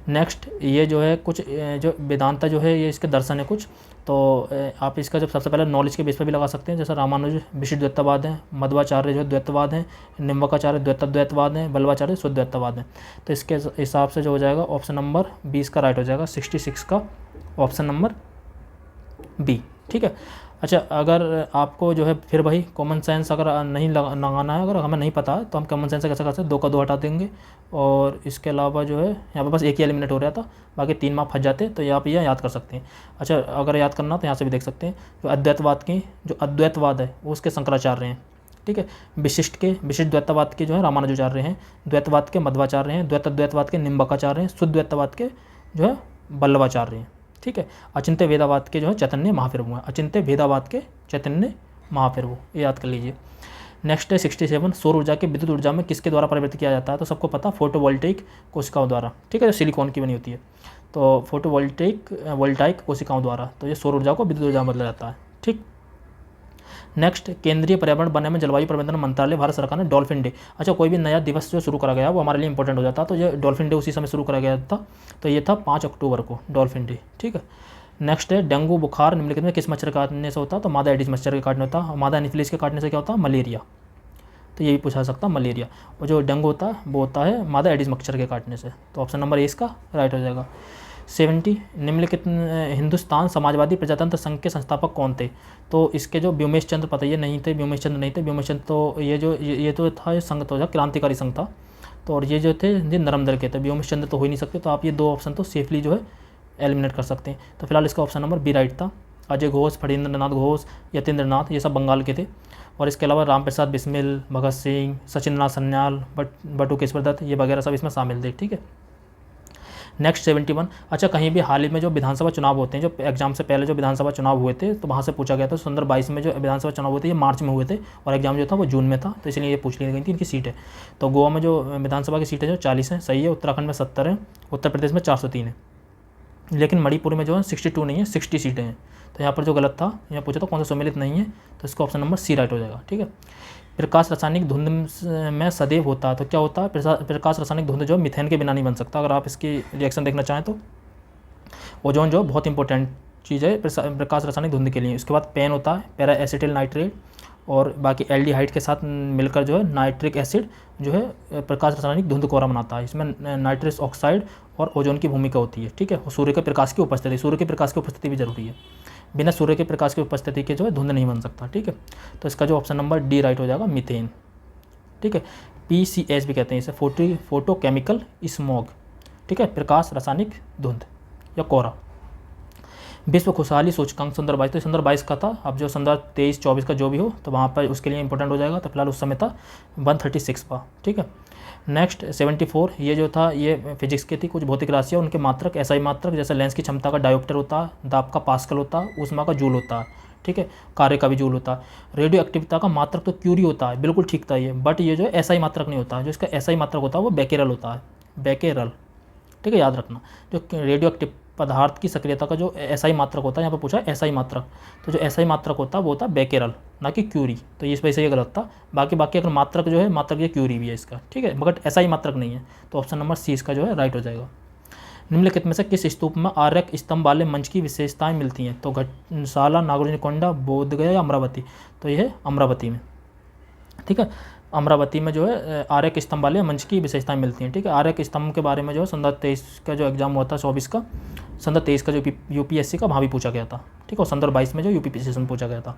S1: नेक्स्ट ये जो है कुछ जो वेदांता जो है ये इसके दर्शन है कुछ, तो आप इसका जब सबसे पहले नॉलेज के बेस पर भी लगा सकते हैं। जैसे रामानुज विशिष्ट द्वैतवाद है, मध्वाचार्य जो द्वैतवाद है, निम्बकाचार्य द्वैतवाद है, बल्लवाचार्य शुद्ध द्वैतवाद है। तो इसके हिसाब से जो हो जाएगा ऑप्शन नंबर 20 का राइट हो जाएगा, 66 का ऑप्शन नंबर बी, ठीक है। अच्छा, अगर आपको जो है फिर वही कॉमन सेंस अगर नहीं लगाना है, अगर हमें नहीं पता है तो हम कॉमन सेंस से कैसे कर सकते हैं, 2 का 2 हटा देंगे और इसके अलावा जो है यहाँ पे बस एक ही एलिमिनेट हो रहा था, बाकी 3 मार्क फंस जाते, तो यहाँ पे यह याद कर सकते हैं। अच्छा, अगर याद करना तो यहाँ से भी देख सकते हैं, जो अद्वैतवाद है वो उसके शंकराचार्य हैं, ठीक है। विशिष्ट द्वैतवाद के जो है रामानुजाचार्य हैं, द्वैतवाद के मध्वाचार्य हैं, द्वैतवाद के निम्बकाचार्य हैं, शुद्ध द्वैतवाद के जो है वल्लभाचार्य हैं, ठीक है। अचिंत्य भेदावाद के जो है चैतन्य महाप्रभु हैं, अचिंत्य भेदावाद के चैतन्य महाप्रभु, ये याद कर लीजिए। नेक्स्ट है 67, सौर ऊर्जा के विद्युत ऊर्जा में किसके द्वारा परिवर्तित किया जाता है, तो सबको पता फोटोवोल्टेइक कोशिकाओं द्वारा, ठीक है, जो सिलिकॉन की बनी होती है, तो वोल्टाइक कोशिकाओं द्वारा, तो ये सौर ऊर्जा को विद्युत ऊर्जा में बदला जाता है, ठीक। नेक्स्ट, केंद्रीय पर्यावरण वन एवं जलवायु प्रबंधन मंत्रालय, भारत सरकार ने डॉल्फिन डे, अच्छा कोई भी नया दिवस जो शुरू करा गया वो हमारे लिए इंपॉर्टेंट हो जाता है, तो ये डॉल्फिन डे उसी समय शुरू करा गया था, तो ये था 5 अक्टूबर को डॉल्फिन डे, ठीक है। नेक्स्ट है डेंगू बुखार निम्नलिखित में किस मच्छर के काटने से होता है, तो मादा एडिस मच्छर के काटने होता है, मादा एनोफिलीज के काटने से क्या होता है, मलेरिया, तो ये भी पूछा सकता है मलेरिया, और जो डेंगू होता है वो होता है मादा एडिस मच्छर के काटने से, तो ऑप्शन नंबर ए इसका राइट हो जाएगा। 70, निम्नलिखित हिंदुस्तान समाजवादी प्रजातंत्र संघ के संस्थापक कौन थे, तो इसके जो व्योमेश चंद्र, पता ये नहीं थे, व्योमेश चंद्र नहीं थे, व्योमेश चंद्र तो ये तो था, ये संघ तो क्रांतिकारी संघ था, तो और ये जो थे ये नरमदल के थे, व्योमेश चंद्र तो हो ही नहीं सकते, तो आप ये 2 ऑप्शन तो सेफली जो है एलिमिनेट कर सकते हैं, तो फिलहाल इसका ऑप्शन नंबर बी राइट था। अजय घोष, फणींद्र नाथ घोष, यतीन्द्र नाथ, ये सब बंगाल के थे, और इसके अलावा रामप्रसाद बिस्मिल, भगत सिंह, सचिंद्र नाथ सन्याल, बटुकेश्वर दत्त, ये वगैरह सब इसमें शामिल थे, ठीक है। नेक्स्ट 71, अच्छा कहीं भी हाल ही में जो विधानसभा चुनाव होते हैं, जो एग्जाम से पहले जो विधानसभा चुनाव हुए थे, तो वहाँ से पूछा गया था 2022 में जो विधानसभा चुनाव हुए थे ये मार्च में हुए थे, और एग्जाम जो था वो जून में था, तो इसलिए ये पूछ ली गई थी इनकी सीटें। तो गोवा में जो विधानसभा की सीटें जो 40 हैं, सही है, उत्तराखंड में 70 हैं, उत्तर प्रदेश में 403 है, लेकिन मणिपुर में जो है 62 नहीं है, 60 सीटें हैं, तो यहाँ पर जो गलत था, यहाँ पूछा था कौन सा सम्मिलित नहीं है, तो इसका ऑप्शन नंबर सी राइट हो जाएगा, ठीक है। प्रकाश रासायनिक धुंध में सदैव होता है, तो क्या होता है, प्रकाश रासायनिक धुंध जो मिथेन के बिना नहीं बन सकता, अगर आप इसकी रिएक्शन देखना चाहें तो ओजोन जो बहुत इंपॉर्टेंट चीज़ है प्रकाश रासायनिक धुंध के लिए। उसके बाद पेन होता है, पैरा एसिटिल नाइट्रेट, और बाकी एल्डिहाइड के साथ मिलकर जो है नाइट्रिक एसिड जो है प्रकाश रासायनिक धुंध कोहरा बनाता है, इसमें नाइट्रस ऑक्साइड और ओजोन की भूमिका होती है, ठीक है। सूर्य के प्रकाश की उपस्थिति, सूर्य के प्रकाश की उपस्थिति भी जरूरी है, बिना सूर्य के प्रकाश की उपस्थिति के जो है धुंध नहीं बन सकता, ठीक है। तो इसका जो ऑप्शन नंबर डी राइट हो जाएगा, मीथेन, ठीक है। PCS भी कहते हैं इसे, फोटोकेमिकल स्मॉग, ठीक है, प्रकाश रासायनिक धुंध या कोहरा। विश्व खुशहाली सूचकांक 2022, तो 2022 का था, अब जो 2023-24 का जो भी हो तो वहाँ पर उसके लिए इंपॉर्टेंट हो जाएगा, तो फिलहाल उस समय था 136 का, ठीक है। नेक्स्ट 74, ये जो था ये फिजिक्स की थी, कुछ भौतिक राशियाँ उनके मात्रक, SI मात्रक, जैसे लेंस की क्षमता का डायोप्टर होता है, दाब का पास्कल होता है, ऊष्मा का जूल होता है, ठीक है, कार्य का भी जूल होता है। रेडियो एक्टिविटी का मात्रक तो क्यूरी होता है, बिल्कुल ठीक था ये, बट ये जो SI मात्रक नहीं होता है, जो इसका SI मात्रक होता है वो बेकेरल होता है, बेकेरल, ठीक है, याद रखना। जो रेडियो एक्टिव पदार्थ की सक्रियता का जो SI मात्रक होता है, यहाँ पर पूछा है SI मात्रक, तो जो SI मात्रक होता है वो होता है बेकेरल, ना कि क्यूरी, तो इस वजह से ये गलत था। बाकी अगर मात्रक जो है, मात्रक ये क्यूरी भी है इसका, ठीक है, मगर SI मात्रक नहीं है, तो ऑप्शन नंबर सी इसका जो है राइट हो जाएगा। निम्नलिखित में से किस स्तूप में आर्यक स्तंभ वाले मंच की विशेषताएं मिलती हैं, तो घटसाला, नागार्जुनकोंडा, बोधगया या अमरावती, तो यह है अमरावती में, ठीक है। अमरावती में जो है आर्यक स्तंभ वाले मंच की विशेषताएं मिलती हैं, ठीक है। आर्यक स्तंभ के बारे में जो है 2023 का जो एग्जाम हुआ था 24 का, 2023 का जो UPSC का वहाँ भी पूछा गया था, ठीक है, और 2022 में जो UPPSC में पूछा गया था।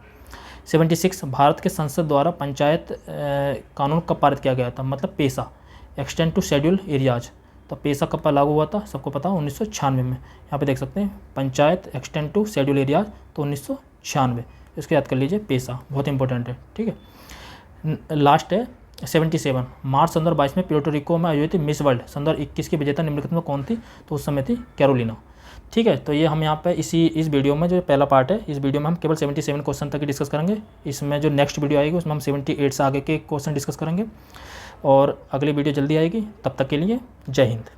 S1: 76, भारत के संसद द्वारा पंचायत कानून कब पारित किया गया था, मतलब पेशा, एक्सटेंड टू शेड्यूल एरियाज, तो पेशा कब लागू हुआ था, सबको पता 1996 में, यहाँ पे देख सकते हैं panchayat extend to schedule areas, तो 1996, इसको याद कर लीजिए, पेशा बहुत इंपॉर्टेंट है, ठीक है। लास्ट है 77, मार्च 2022 में प्यूर्टो में आयोजित मिस वर्ल्ड 2021 की विजेता निम्नलिखित में कौन थी, तो उस समय थी कैरोलिना, ठीक है। तो ये हम यहाँ पे इस वीडियो में जो पहला पार्ट है, इस वीडियो में हम केवल 77 क्वेश्चन तक ही डिस्कस करेंगे। इसमें जो नेक्स्ट वीडियो आएगी उसमें हम 78 से आगे के क्वेश्चन डिस्कस करेंगे, और अगली वीडियो जल्दी आएगी, तब तक के लिए जय हिंद।